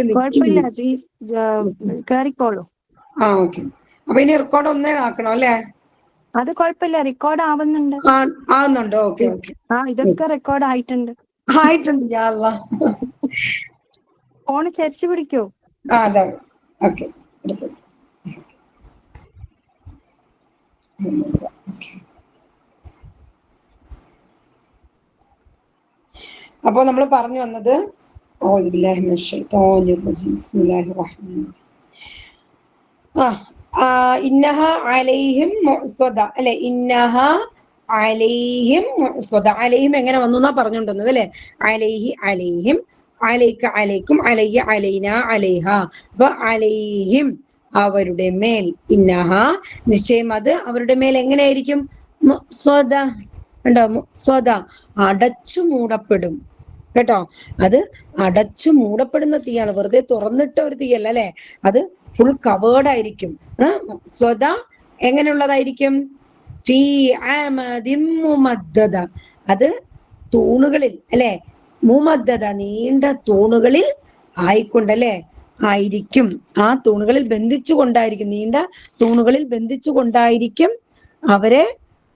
കേറിക്കോളൂ. ഓക്കെ. അപ്പൊ ഇനി റെക്കോർഡ് ഒന്നേ ആക്കണം അല്ലേ? അത് കുഴപ്പമില്ല, റെക്കോർഡ് ആവുന്നുണ്ട്. ആവുന്നുണ്ടോ? Okay okay. ഇതൊക്കെ റെക്കോർഡ് ആയിട്ടുണ്ട്. യാ അല്ലാഹ്. ഫോണ് ചരിച്ചു പിടിക്കൂ. അതെ, ഓക്കെ. അപ്പൊ നമ്മൾ പറഞ്ഞു വന്നത് ഇന്നഹ അലൈഹിം മുഅ്സദ അല്ലെ? ഇന്നഹ അലൈഹിം മുഅ്സദ. അലൈഹിം എങ്ങനെ വന്നു എന്നാ പറഞ്ഞുകൊണ്ടിരുന്നത് അല്ലെ? അലൈഹി അലൈഹിം, അലൈക അലൈക്കും, അലയ്യ അലൈന അലൈഹ. അപ്പൊ അലൈഹിം അവരുടെ മേൽ, ഇന്നഹ നിശ്ചയം അത് അവരുടെ മേൽ എങ്ങനെയായിരിക്കും? മുഅ്സദ. കണ്ടോ? മുഅ്സദ, അടച്ചു മൂടപ്പെടും. കേട്ടോ? അത് അടച്ചു മൂടപ്പെടുന്ന തീയാണ്, വെറുതെ തുറന്നിട്ട ഒരു തീയല്ല അല്ലെ? അത് ഫുൾ കവേർഡ് ആയിരിക്കും. സ്വത എങ്ങനെയുള്ളതായിരിക്കും? ഫീ അമദിൻ മുമദ്ദദ, അത് തൂണുകളിൽ അല്ലെ? മുമദ്ദദ, നീണ്ട തൂണുകളിൽ ആയിക്കൊണ്ടല്ലേ ആയിരിക്കും. ആ തൂണുകളിൽ ബന്ധിച്ചു കൊണ്ടായിരിക്കും, നീണ്ട തൂണുകളിൽ ബന്ധിച്ചു കൊണ്ടായിരിക്കും അവരെ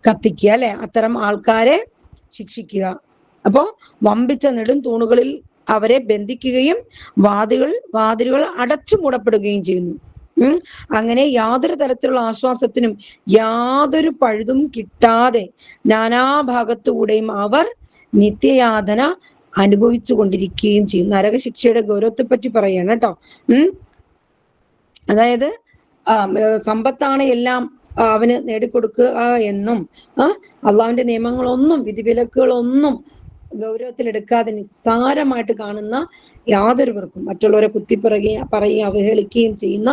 കത്തിക്കുക അല്ലെ? അത്തരം ആൾക്കാരെ ശിക്ഷിക്കുക. അപ്പോ വമ്പിച്ച നെടും തൂണുകളിൽ അവരെ ബന്ധിക്കുകയും വാതിലുകൾ അടച്ചു മൂടപ്പെടുകയും ചെയ്യുന്നു. അങ്ങനെ യാതൊരു തരത്തിലുള്ള ആശ്വാസത്തിനും യാതൊരു പഴുതും കിട്ടാതെ നാനാഭാഗത്തുകൂടെയും അവർ നിത്യയാതന അനുഭവിച്ചു കൊണ്ടിരിക്കുകയും ചെയ്യും. നരകശിക്ഷയുടെ ഗൗരവത്തെ പറ്റി പറയാണ് കേട്ടോ. അതായത് സമ്പത്താണ് എല്ലാം അവന് നേടിക്കൊടുക്കുക എന്നും അള്ളാഹുവിന്റെ നിയമങ്ങളൊന്നും വിധിവിലക്കുകളൊന്നും ഗൗരവത്തിലെടുക്കാതെ നിസ്സാരമായിട്ട് കാണുന്ന യാതൊരുവർക്കും മറ്റുള്ളവരെ പറയുകയും അവഹേളിക്കുകയും ചെയ്യുന്ന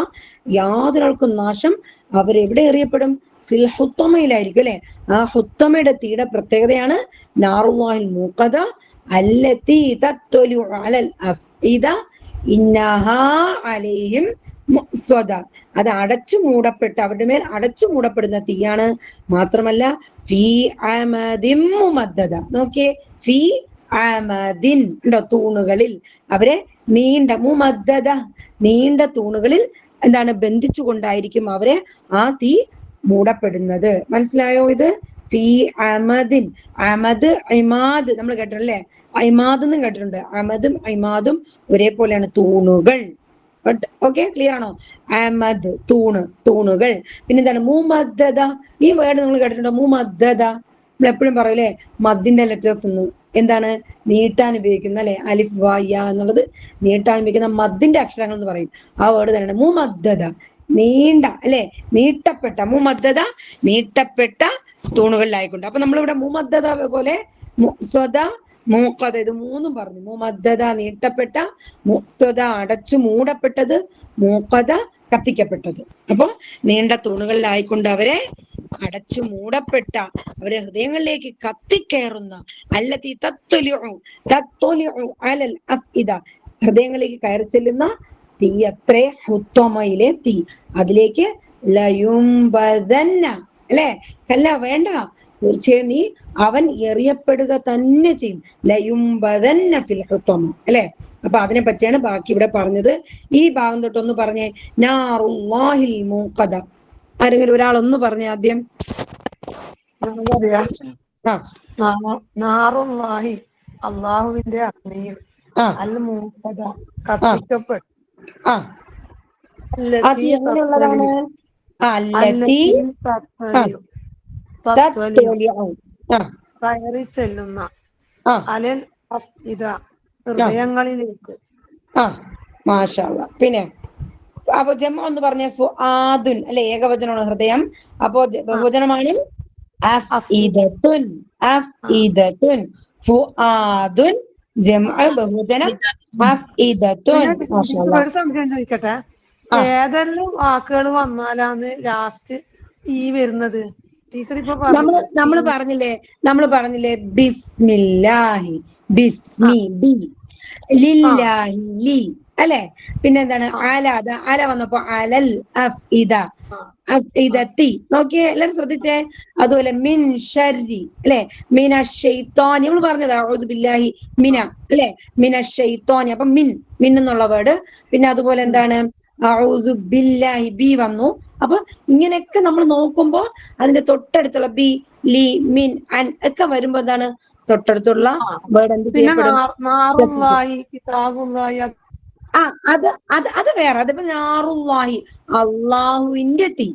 യാതൊരാൾക്കും നാശം അവരെവിടെ എറിയപ്പെടും? ഫിൽ ഹുത്തമയിലായിരിക്കും അല്ലെ. ആ ഹുത്തമയുടെ തീയുടെ പ്രത്യേകതയാണ് നാറുല്ലാഹിൽ മൂഖദ അല്ലത്തി തത്വലു അലൽ അഫ്ഇദ ഇന്നഹാ അലൈഹിം മുസ്വദ. അത് അടച്ചു മൂടപ്പെട്ട, അവരുടെ മേൽ അടച്ചു മൂടപ്പെടുന്ന തീയാണ്. മാത്രമല്ല ഫീ അമദിൻ മുമദ്ദദ. നോക്കിയേ, ഫീ അമദിൻ ഉണ്ടോ, തൂണുകളിൽ, അവരെ നീണ്ട മുമദ്ദദ നീണ്ട തൂണുകളിൽ എന്താണ് ബന്ധിച്ചു കൊണ്ടായിരിക്കും അവരെ ആ തീ മൂടപ്പെടുന്നത്. മനസ്സിലായോ? ഇത് ഫീ അമദിൻ. അമദ് ഇമാദ് നമ്മൾ കേട്ടിട്ടല്ലേ, ഇമാദ് എന്നും കേട്ടിട്ടുണ്ട്. അമദും ഇമാദും ഒരേപോലെയാണ്, തൂണുകൾ. ഓക്കെ, ക്ലിയർ ആണോ? അമദ് തൂണുകൾ. പിന്നെന്താണ് മുമദ്ദദ? ഈ വേർഡ് നിങ്ങൾ കേട്ടിട്ടുണ്ടോ? മുമദ്ദദ നമ്മൾ എപ്പോഴും പറയൂലേ മദ്ദിന്റെ ലെറ്റേഴ്സ് എന്ന്. എന്താണ്? നീട്ടാൻ ഉപയോഗിക്കുന്ന അല്ലെ, അലിഫ് വ യ എന്നുള്ളത് നീട്ടാൻ ഉപയോഗിക്കുന്ന മദ്ദിന്റെ അക്ഷരങ്ങൾ എന്ന് പറയും. ആ വേർഡ് തന്നെയാണ് മുമദ്ദദ, നീണ്ട അല്ലെ, നീട്ടപ്പെട്ട. മുമദ്ദദ നീട്ടപ്പെട്ട തൂണുകളിലായിക്കൊണ്ട്. അപ്പൊ നമ്മളിവിടെ മുമദ്ദദ പോലെ മുസ്വദ മൂഖദ ഇത് മൂന്നും പറഞ്ഞു. മുമദ്ദദ നീട്ടപ്പെട്ട, മുസ്വദ അടച്ചു മൂടപ്പെട്ടത്, മൂഖദ കത്തിക്കപ്പെട്ടത്. അപ്പൊ നീണ്ട തൂണുകളിലായിക്കൊണ്ട് അവരെ അടച്ചു മൂടപ്പെട്ട, അവരെ ഹൃദയങ്ങളിലേക്ക് കത്തിക്കയറുന്ന അല്ലത്തി തത്വലിഉ അലൽ അഫ്ഇദ ഹൃദയങ്ങളിലേക്ക് കയറി ചെല്ലുന്ന തീ അത്രേ ഹുത്തമയിലെ തീ. അതിലേക്ക് ലയുംബദന്ന അല്ലെ, കല്ല വേണ്ട, തീർച്ചയായും നീ അവൻ എറിയപ്പെടുക തന്നെ ചെയ്യും. ലയുംബദന്ന ഫിൽ ഹുത്തമ അല്ലെ. അപ്പൊ അതിനെ പറ്റിയാണ് ബാക്കി ഇവിടെ പറഞ്ഞത്. ഈ ഭാഗം തൊട്ടൊന്ന് പറഞ്ഞേ, നാറുല്ലാഹിൽ മൂഖദ. ആരെങ്കിലും ഒരാളൊന്ന് പറഞ്ഞേ ആദ്യം. നാറുല്ലാഹി അള്ളാഹുവിന്റെ അഗ്നിയിൽ, അൽ മൂഖദ കത്തിക്കപ്പെട്ടു. അത് എങ്ങനെയുള്ളതാണ്? കയറി ചെല്ലുന്ന അലൽ അഫ്ഇദ ഹൃദയങ്ങളിലേക്ക്. മാഷാ അല്ലാഹ്. പിന്നെ അപ്പൊ ജമ ഒന്ന് പറഞ്ഞ ഫുആദുൻ അല്ലെ, ഏകവചനമാണ് ഹൃദയം. അപ്പോ ബഹുവചനമാണ് അഫ്ഇദത്തുൻ. അഫ്ഇദത്തുൻ ഫുആദുൻ ജമഅ ബഹുവചനം അഫ്ഇദത്തുൻ. മാഷാ അല്ലാഹ്. ഒരു സംശയം ചോദിക്കട്ടെ, ഏതെല്ലാം വാക്കുകൾ വന്നാലാന്ന് ലാസ്റ്റ് ഈ വരുന്നത്? ടീച്ചർ ഇപ്പൊ നമ്മള് പറഞ്ഞില്ലേ ബിസ്മില്ലാഹി, ബിസ്മി ബി, ലില്ലാഹി ലി അല്ലെ. പിന്നെ എന്താണ്? അല വന്നപ്പോ അലൽ അഫ്ഇദ, അഫ്ഇദത്തി. നോക്കിയേ, എല്ലാരും ശ്രദ്ധിച്ചേ. അതുപോലെ മിൻ ശർരി അല്ലെ, മിനശ്ശൈത്വാനി നമ്മൾ പറഞ്ഞത് അഊദു ബില്ലാഹി മിന അല്ലെ, മിനശ്ശൈത്വാനി. അപ്പൊ മിൻ എന്നുള്ള വേർഡ്. പിന്നെ അതുപോലെ എന്താണ്? അഊദു ബില്ലാഹി ബി വന്നു. അപ്പൊ ഇങ്ങനെയൊക്കെ നമ്മൾ നോക്കുമ്പോ അതിന്റെ തൊട്ടടുത്തുള്ള ബി, ലി, മിൻ, അൻ ഒക്കെ വരുമ്പോ എന്താണ്? തൊട്ടടുത്തുള്ള വേർഡ് എന്ത് ചെയ്യപ്പെടും? അത് വേറെ. അതിപ്പോ നാറുല്ലാഹി അള്ളാഹുവിന്റെ തീ,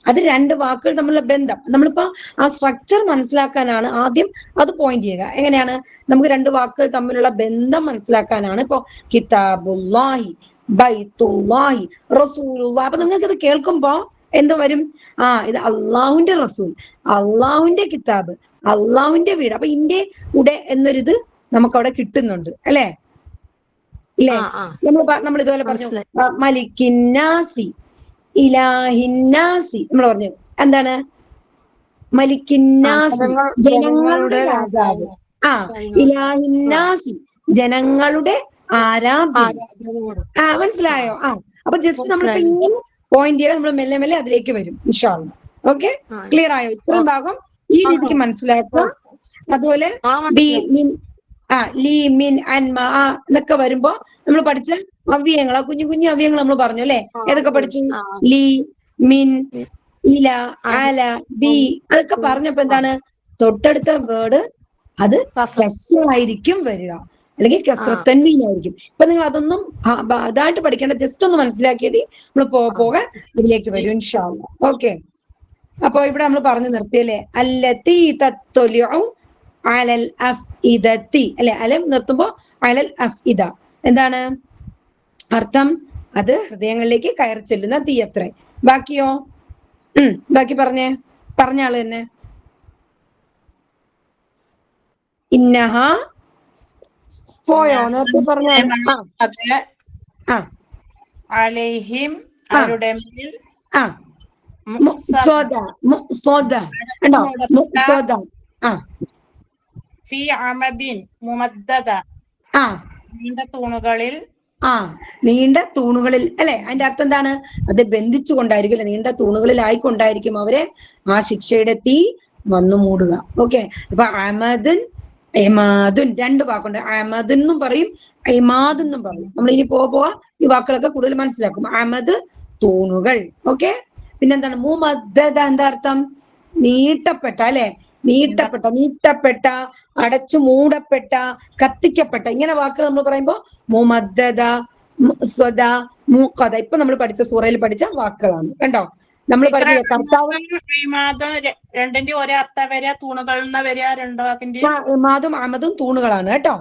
അത് രണ്ട് വാക്കുകൾ തമ്മിലുള്ള ബന്ധം. നമ്മളിപ്പോ ആ സ്ട്രക്ചർ മനസ്സിലാക്കാനാണ് ആദ്യം അത് പോയിന്റ് ചെയ്യുക. എങ്ങനെയാണ്? നമുക്ക് രണ്ട് വാക്കുകൾ തമ്മിലുള്ള ബന്ധം മനസ്സിലാക്കാനാണ്. ഇപ്പൊ കിതാബുല്ലാഹി, ബൈത്തുല്ലാഹി, റസൂലുള്ളാഹി. അപ്പൊ നിങ്ങൾക്ക് ഇത് കേൾക്കുമ്പോ എന്ത് വരും? ഇത് അള്ളാഹുവിന്റെ റസൂൽ, അള്ളാഹുവിന്റെ കിതാബ്, അള്ളാഹുവിന്റെ വീട്. അപ്പൊ ഇന്റെ ഉടെ എന്നൊരിത് നമുക്ക് അവിടെ കിട്ടുന്നുണ്ട് അല്ലെ. ഇല്ലേ? നമ്മൾ ഇതുപോലെ പറഞ്ഞു മലിക്കിന്നാസി, ഇലാഹിന്നാസി. നമ്മൾ പറഞ്ഞു എന്താണ്? മലിക്കിന്നാസി ജനങ്ങളുടെ രാജാവ്, ഇലാഹിന്നാസി ജനങ്ങളുടെ ആരാധ്യൻ. മനസ്സിലായോ? അപ്പൊ ജസ്റ്റ് നമ്മളിപ്പോ ഇങ്ങനെ പോയിന്റ് ചെയ്യാൻ നമ്മൾ മെല്ലെ മെല്ലെ അതിലേക്ക് വരും ഇൻഷാ അല്ലാഹ്. ഓക്കെ, ക്ലിയർ ആയോ? ഇത്രയും ഭാഗം ഈ രീതിക്ക് മനസ്സിലാക്കുക. അതുപോലെ ലീ, മിൻ, അൻ, മാ എന്നൊക്കെ വരുമ്പോ നമ്മൾ പഠിച്ച അവ്യയങ്ങൾ, കുഞ്ഞു കുഞ്ഞു അവ്യയങ്ങൾ നമ്മൾ പറഞ്ഞു അല്ലെ. ഏതൊക്കെ പഠിച്ചു? ലീ, മിൻ, ഇല, അല, ബി. അതൊക്കെ പറഞ്ഞപ്പോ എന്താണ്? തൊട്ടടുത്ത വേർഡ് അത് കസ്റായിരിക്കും വരിക, അല്ലെങ്കിൽ കസ്റത്തൻവീനായിരിക്കും. ഇപ്പൊ നിങ്ങൾ അതൊന്നും ഇതായിട്ട് പഠിക്കേണ്ട, ജസ്റ്റ് ഒന്ന് മനസ്സിലാക്കിയത് നമ്മൾ പോകെ ഇതിലേക്ക് വരും ഇൻഷാ അല്ലാഹ്. ഓക്കെ, അപ്പൊ ഇവിടെ നമ്മൾ പറഞ്ഞു നിർത്തിയല്ലേ, അല്ലത്തി തത്വലിഉ അലൽ അഫ്ഇദത്തി അല്ലെ. അലം നിർത്തുമ്പോ അലൽ അഫ്ഇദ എന്താണ് അർത്ഥം? അത് ഹൃദയങ്ങളിലേക്ക് കയറി ചെല്ലുന്ന തീയത്രേ. ബാക്കിയോ? ബാക്കി പറഞ്ഞ ആള് തന്നെ. ഇന്നഹ പോയോ? നേരത്തെ പറഞ്ഞ അലൈഹിം അവരുടെ മേൽ ഫീ അമദിൻ മുമദ്ദദ നീണ്ട തൂണുകളിൽ നീണ്ട തൂണുകളിൽ അല്ലെ? അതിന്റെ അർത്ഥം എന്താണ്? അത് ബന്ധിച്ചു കൊണ്ടായിരിക്കും അല്ലെ? നീണ്ട തൂണുകളിൽ ആയിക്കൊണ്ടായിരിക്കും അവരെ ആ ശിക്ഷയുടെ തീ വന്നു മൂടുക. ഓക്കെ, അപ്പൊ അമദുൻ ഇമാദുൻ രണ്ട് വാക്കുണ്ട്. അമദ് എന്നും പറയും, ഇമാദ് എന്നും പറയും. നമ്മൾ ഇനി പോവാ ഈ വാക്കുകളൊക്കെ കൂടുതൽ മനസ്സിലാക്കും. അമദ് തൂണുകൾ. ഓക്കെ, പിന്നെന്താണ്? മുമദ്ദദ എന്താ അർത്ഥം? നീട്ടപ്പെട്ട അല്ലെ? നീട്ടപ്പെട്ട, അടച്ചു മൂടപ്പെട്ട, കത്തിക്കപ്പെട്ട, ഇങ്ങനെ വാക്കുകൾ നമ്മൾ പറയുമ്പോ മുമദ്ദദ, മുസ്വദ, മൂഖദ. ഇപ്പൊ നമ്മൾ പഠിച്ച സൂറയിൽ പഠിച്ച വാക്കുകളാണ്. കണ്ടോ? നമ്മൾ പറഞ്ഞില്ലേ കർത്താവ് രണ്ടിന്റെ ഒരേ അർത്ഥം വരിക, തൂണുകൾ വരിക, രണ്ടോ വാക്കിന്റെ ഇമാദും അമദും തൂണുകളാണ് കേട്ടോ.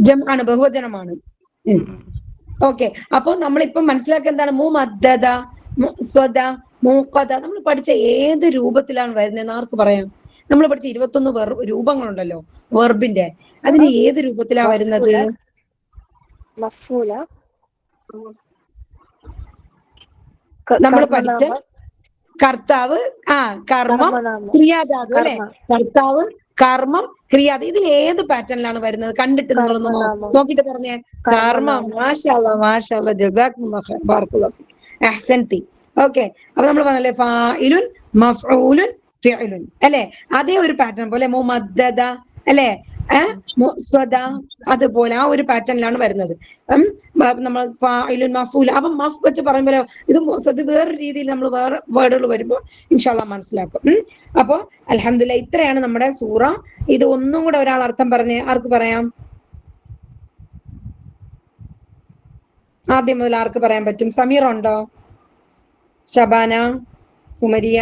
ജംആണ്, ബഹുവചനമാണ്. ഓക്കെ, അപ്പൊ നമ്മളിപ്പം മനസ്സിലാക്കുക എന്താണ്? മുമദ്ദദ, മുസ്വദ, മൂഖദ. നമ്മൾ പഠിച്ച ഏത് രൂപത്തിലാണ് വരുന്നതെന്ന് ആർക്ക് പറയാം? നമ്മൾ പഠിച്ച 21 രൂപങ്ങളുണ്ടല്ലോ വെർബിന്റെ, അതിന് ഏത് രൂപത്തിലാ വരുന്നത്? നമ്മൾ പഠിച്ച കർത്താവ്, കർമ്മം, ക്രിയാധാതു അല്ലെ? കർത്താവ്, കർമ്മം, ക്രിയാധാതു. ഇതിൽ ഏത് പാറ്റേണിലാണ് വരുന്നത്? കണ്ടിട്ട് നിങ്ങളൊന്ന് നോക്കിട്ട് പറഞ്ഞേ. കർമ്മം. മാഷാഅല്ലാഹ്, മാഷാഅല്ലാഹ്, ജസാക്കുമുല്ലാഹ് ഖൈർ, ബാറക്കല്ലാഹു ഫീക്, അഹ്സൻതി. ഓക്കെ, അപ്പൊ നമ്മൾ പറഞ്ഞല്ലേ ഫായിലുൻ, മഫ്ഊലുൻ, ഫിഅലുൻ അല്ലെ? അതേ ഒരു പാറ്റേൺ പോലെ മുമദ്ദദ അല്ലെ? മുസ്വദ, അതുപോലെ ആ ഒരു പാറ്റേണിലാണ് വരുന്നത്. നമ്മൾ ഫായിലുൻ, മഫ്ഊൽ. അപ്പൊ മഫ് വെച്ച് പറയുമ്പോൾ ഇത് വേറൊരു രീതിയിൽ നമ്മൾ വേറെ വേർഡുകൾ വരുമ്പോൾ ഇൻഷാല്ലാ മനസ്സിലാക്കും. അപ്പൊ അൽഹംദുലില്ലാഹ് ഇത്രയാണ് നമ്മുടെ സൂറ. ഇത് ഒന്നും കൂടെ ഒരാൾ അർത്ഥം പറഞ്ഞേ. ആർക്ക് പറയാം? ആദ്യം മുതൽ ആർക്ക് പറയാൻ പറ്റും? സമീർ ഉണ്ടോ? ഷബാന, സുമരിയ,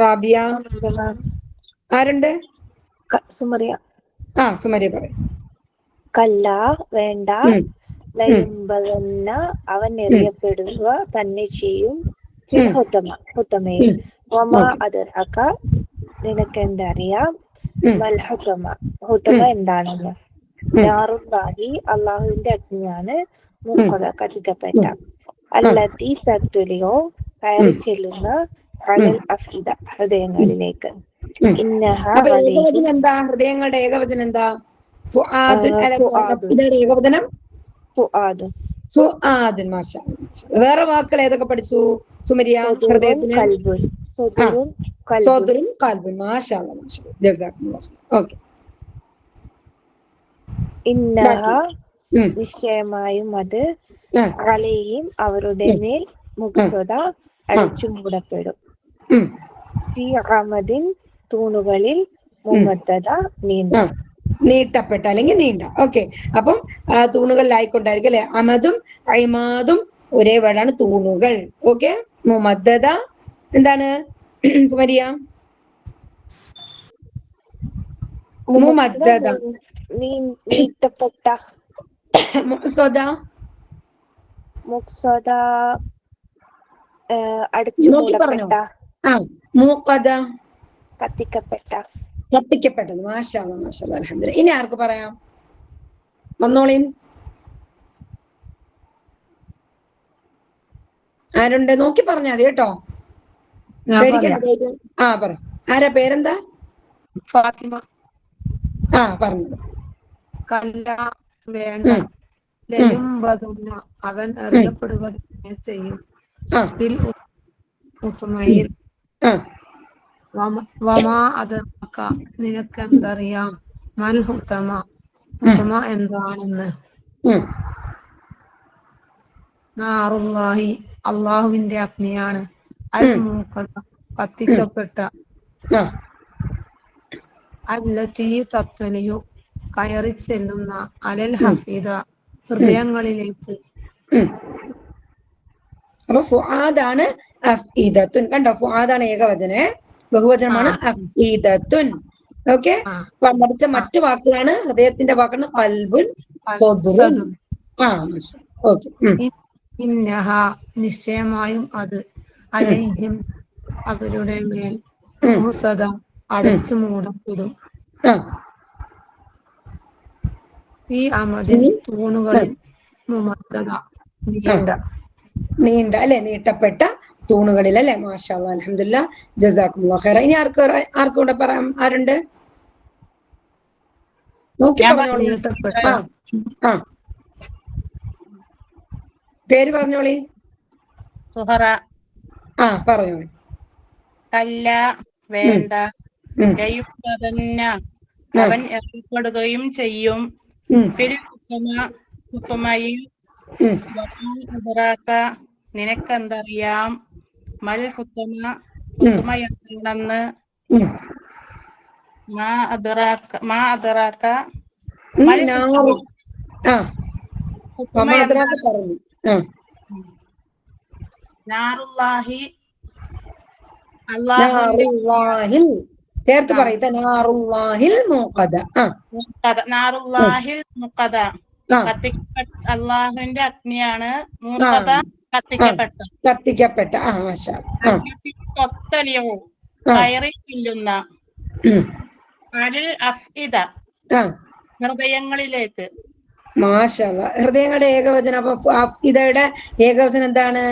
റാബിയ, ആരുണ്ട്? സുമറിയ. സുമരിയ പറയും. കല്ല, വേണ്ട. ലയുംബദന്ന, അവൻ എറിയപ്പെടുക തന്നെ ചെയ്യും. ഹുത്തമയിൽ വമാ അദ്റക, നിനക്കെന്തറിയാം? മൽ ഹുത്തമ, ഹുത്തമ എന്താണെന്ന്? നാറുല്ലാഹി, അള്ളാഹുവിന്റെ അഗ്നിയാണ്. മുഖദ, കത്തിക്കപ്പെട്ട. അല്ലത്തി തത്തുലിയോ, കയറി ചെല്ലുന്ന. അലൽ അഫ്ഇദ, ഹൃദയങ്ങളിലേക്ക്. എന്താ ഹൃദയങ്ങളുടെ ഏകവചനം? എന്താ? ഏകവചനം ഫുആദുൻ. മാഷാ. വേറെ വാക്കുകൾ ഏതൊക്കെ പഠിച്ചു സുമരിയ? ഹൃദയത്തിന് സോദറുൻ, ഖൽബുൻ. മാഷാ അല്ലാഹ്, മാഷാ അല്ലാഹ്, ജസാക്കുമുല്ലാഹ്. ഓക്കെ. ഇന്നഹ, നിശ്ചയമായും അത്. അലൈഹിം, അവരുടെ മേൽ. മുഖ്സദ, അടച്ചു മൂടപ്പെടും. ഫീ അമദിൻ, തൂണുകളിൽ. മുമദ്ദദ, നീട്ടപ്പെട്ട അല്ലെങ്കിൽ നീണ്ട. ഓക്കെ, അപ്പം തൂണുകളിലായിക്കൊണ്ടായിരിക്കും അല്ലെ? അമദും ഐമാദും ഒരേ വേർഡാണ്, തൂണുകൾ. ഓക്കെ, മുമദ്ദദ എന്താണ് സുമരിയ? മുമദ്ദദ നീട്ടപ്പെട്ട. മുഖ്സദ അടച്ചു മൂടപ്പെട്ട. മൂഖദ കത്തിക്കപ്പെട്ടത്. മാഷാ അല്ലാഹ്, മാഷാ അല്ലാഹ്, അൽഹംദുലില്ലാഹ്. ഇനി ആർക്ക് പറയാം? വന്നോളിൻ. ആരുണ്ട്? നോക്കി പറഞ്ഞാ മതി കേട്ടോ. പറ. ആരാ? പേരെന്താ? ഫാത്തിമ. പറഞ്ഞു. കല്ല, വേണ്ട. ലയുംബദന്ന, അവൻ അറിയപ്പെടുക ചെയ്യും. ഉത്തമയിൽ വമാ അദ്റക, നിനക്കെന്തറിയാം? മൽ ഹുത്തമ, ഹുത്തമ എന്താണെന്ന്? നാറുല്ലാഹി, അള്ളാഹുവിന്റെ അഗ്നിയാണ്. അൽ മൂഖദ, കത്തിക്കപ്പെട്ട. അല്ലത്തി തത്വലിയു, കയറി ചെല്ലുന്ന. അലൽ ഹഫീദ, ഹൃദയങ്ങളിലേക്ക്. അപ്പൊ ഫുആദാണ് അഫ്ഇദത്തുൻ. കണ്ടോ? ഫുആദാണ് ഏകവചനേ, ബഹുവചനമാണ് അഫ്ഇദത്തുൻ. ഓക്കെ, പഠിച്ച മറ്റു വാക്കുകളാണ് ഹൃദയത്തിന്റെ വാക്കാണ് ഖൽബുൻ, സദ്റുൻ. ഓക്കെ. ഇന്നഹ നിശ്ചയമായും അത് അലൈഹിം അവരുടെ മേൽ മുഹ്സദ അടച്ചു മൂടപ്പെടും. ഈ അമദിൻ തൂണുകളിൽ മുമദ്ദദ നീണ്ട അല്ലെ, നീട്ടപ്പെട്ട തൂണുകളിൽ അല്ലെ. മാഷാ അല്ലാഹ്, അൽഹംദുലില്ലാഹ്, ജസാക്കുമുല്ലാഹ് ഖൈറ. ഇനി ആർക്കൂടെ പറയാം? ആരുണ്ട്? നോക്കി പറഞ്ഞോളി. പേര് പറഞ്ഞോളി. സുഹറ. പറഞ്ഞോളി. കല്ല വേണ്ട, ലയുബദന്ന അവൻ ഏർപ്പെടുകയും ചെയ്യും, ഫിൽ ഹുതമയിൽ അദറാക നിനക്കെന്തറിയാം, മൽ ഹുതമ ഹുതമയെന്താണെന്ന്, മാ അദറാക മൽ ഹുതമ നാറുല്ലാഹി നാറുല്ലാഹിൽ ചേർത്ത് പറയത്ത, നാറുല്ലാഹിൽ മൂഖദ. നാറുല്ലാഹിൽ മുഖദ, അള്ളാഹുവിന്റെ അഗ്നിയാണ്. മൂഖദ കത്തിക്കപ്പെട്ട. കൊത്തലിയവും കയറി ചെല്ലുന്ന, അരിൽ അഫ്ഇദ ഹൃദയങ്ങളിലേക്ക്. മാഷാ അല്ലാഹ്. ഹൃദയങ്ങളുടെ ഏകവചനം. അപ്പൊ അഫ്ഇദയുടെ ഏകവചനം എന്താണ്?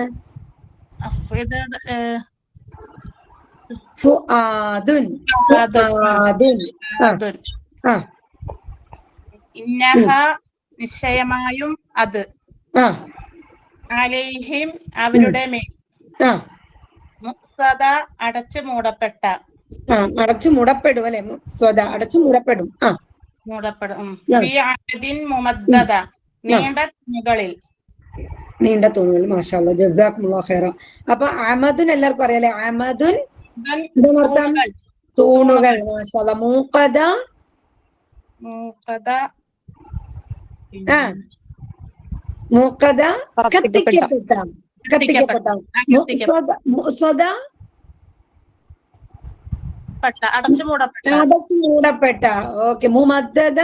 ഫുആദുൻ. ഇന്നഹ നിശ്ചയമായും അത്, അലൈഹിം അവരുടെ മേൽ, മുഖ്സദ അടച്ചു മൂടപ്പെട്ട. അടച്ചു മൂടപ്പെടും അല്ലെ. സ്വദ അടച്ചു മൂടപ്പെടും. ഫീ അമദിൻ മുമദ്ദദ നീണ്ട തൂണുകളിൽ. നീണ്ട തൂണുകൾ. മാഷാ അല്ലാഹ്, ജസാക്കുമുല്ലാഹ് ഖൈറ. അപ്പൊ അമദുൻ എല്ലാവർക്കും അറിയാലേ. അമദുൻ അർത്ഥം തൂണുകൾ. മാഷാ അല്ലാഹ്. മൂഖദ മൂഖദ കത്തിക്കപ്പെട്ട. സ്വദ അടച്ചു മൂടപ്പെട്ട. ഓക്കെ. മുമദ്ദദ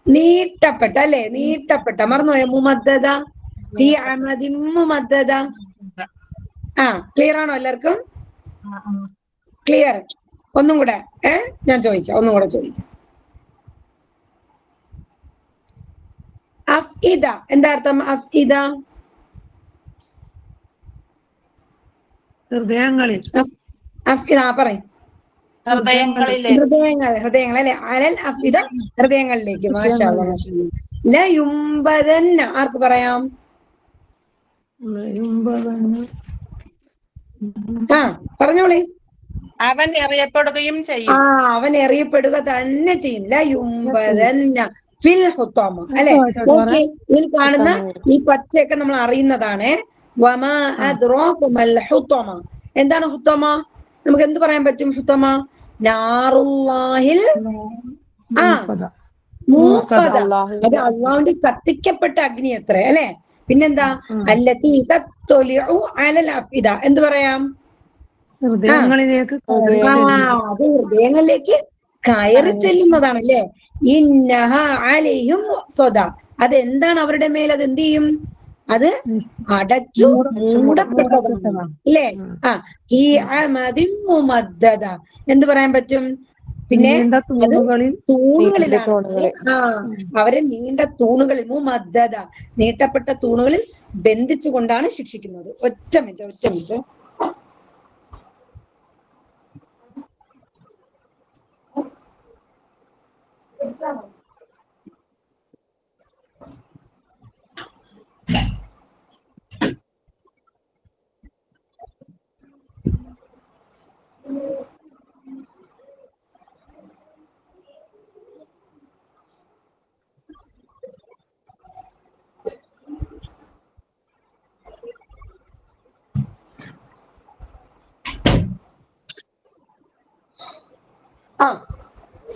നീട്ടപ്പെട്ട അല്ലെ. നീട്ടപ്പെട്ട. മറന്നുപോയോ? മുമദ്ദദ ഫീ അമദിൻ മുമദ്ദദ. ക്ലിയർ ആണോ എല്ലാവർക്കും? ക്ലിയർ? ഒന്നും കൂടെ ഞാൻ ചോദിക്കാം, ഒന്നും കൂടെ ചോദിക്കാം. അഫ്ഇദ എന്താ അർത്ഥം? അഫ്ഇദ ഹൃദയങ്ങളിൽ. പറയും. ഹൃദയങ്ങൾ അല്ലെ. അലൽ അഫ്ഇദ ഹൃദയങ്ങളിലേക്ക്. മാഷാ അല്ലാഹ്, മാഷാ അല്ലാഹ്. ലയുംബദന്ന ആർക്ക് പറയാം? പറഞ്ഞോളി. അവൻ എറിയപ്പെടുകയും ചെയ്യും. അവൻ എറിയപ്പെടുക തന്നെ ചെയ്യും. ലയുംബദന്ന ഫിൽ ഹുതമ അല്ലെ. ഓക്കെ. ഇതിൽ കാണുന്ന ഈ പച്ചയൊക്കെ നമ്മൾ അറിയുന്നതാണ്. വമാ അദ്റാക മൽ ഹുതമ. എന്താണ് ഹുതമ? നമുക്ക് എന്ത് പറയാൻ പറ്റും? ഹുതമ നാറുല്ലാഹിൽ മൂഖദ. അത് അള്ളാഹുവിന്റെ കത്തിക്കപ്പെട്ട അഗ്നി അത്ര അല്ലെ. പിന്നെന്താ? അല്ലത്തി തത്തൊലിഉ അലൽ അഫ്ഇദ. എന്ത് പറയാം? ഹൃദയങ്ങളിലേക്ക്. അത് ഹൃദയങ്ങളിലേക്ക് കയറി ചെല്ലുന്നതാണ് അല്ലെ. ഇന്നഹ അലൈഹിം സ്വദ. അതെന്താണ് അവരുടെ മേൽ? അത് എന്ത് ചെയ്യും? അത് അടച്ചു മൂടപ്പെട്ടതാണ് അല്ലേ. ഫീ അമദിൻ മുമദ്ദദ എന്ത് പറയാൻ പറ്റും? പിന്നെ തൂണുകളിലാണ്. അവരെ നീണ്ട തൂണുകളിൽ, മുമദ്ദദ നീട്ടപ്പെട്ട തൂണുകളിൽ ബന്ധിച്ചുകൊണ്ടാണ് ശിക്ഷിക്കുന്നത്. ഒറ്റ മിനിറ്റ്.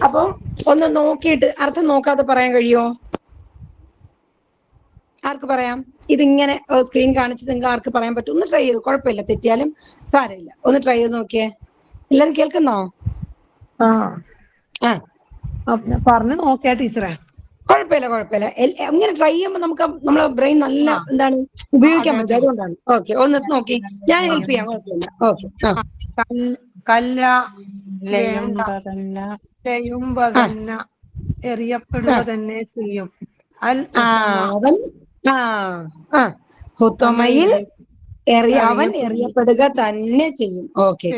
അപ്പം ഒന്ന് നോക്കിയിട്ട് അർത്ഥം നോക്കാതെ പറയാൻ കഴിയോ? ആർക്ക് പറയാം? ഇതിങ്ങനെ സ്ക്രീൻ കാണിച്ച് നിങ്ങൾക്ക് ആർക്ക് പറയാൻ പറ്റും? ഒന്ന് ട്രൈ ചെയ്ത്, കുഴപ്പമില്ല, തെറ്റിയാലും സാരമില്ല. ഒന്ന് ട്രൈ ചെയ്ത് നോക്കിയേ. എല്ലാരും കേൾക്കുന്നോ? പറഞ്ഞു നോക്കിയാ ടീച്ചറെ. കുഴപ്പമില്ല. അങ്ങനെ ട്രൈ ചെയ്യുമ്പോൾ നമുക്ക് നമ്മളെ ബ്രെയിൻ നല്ല എന്താണ് ഉപയോഗിക്കാൻ പറ്റും. അതുകൊണ്ടാണ്. ഓക്കെ, ഒന്ന് നോക്കി, ഞാൻ ഹെൽപ്പ് ചെയ്യാം, കുഴപ്പമില്ല. ഓക്കെ. കല്ല ലയുംബദന്ന എറിയപ്പെടുക തന്നെ ചെയ്യും. അൽ അവൻ ഹുത്തമയിൽ അവൻ എറിയപ്പെടുക തന്നെ ചെയ്യും. ഓക്കെ.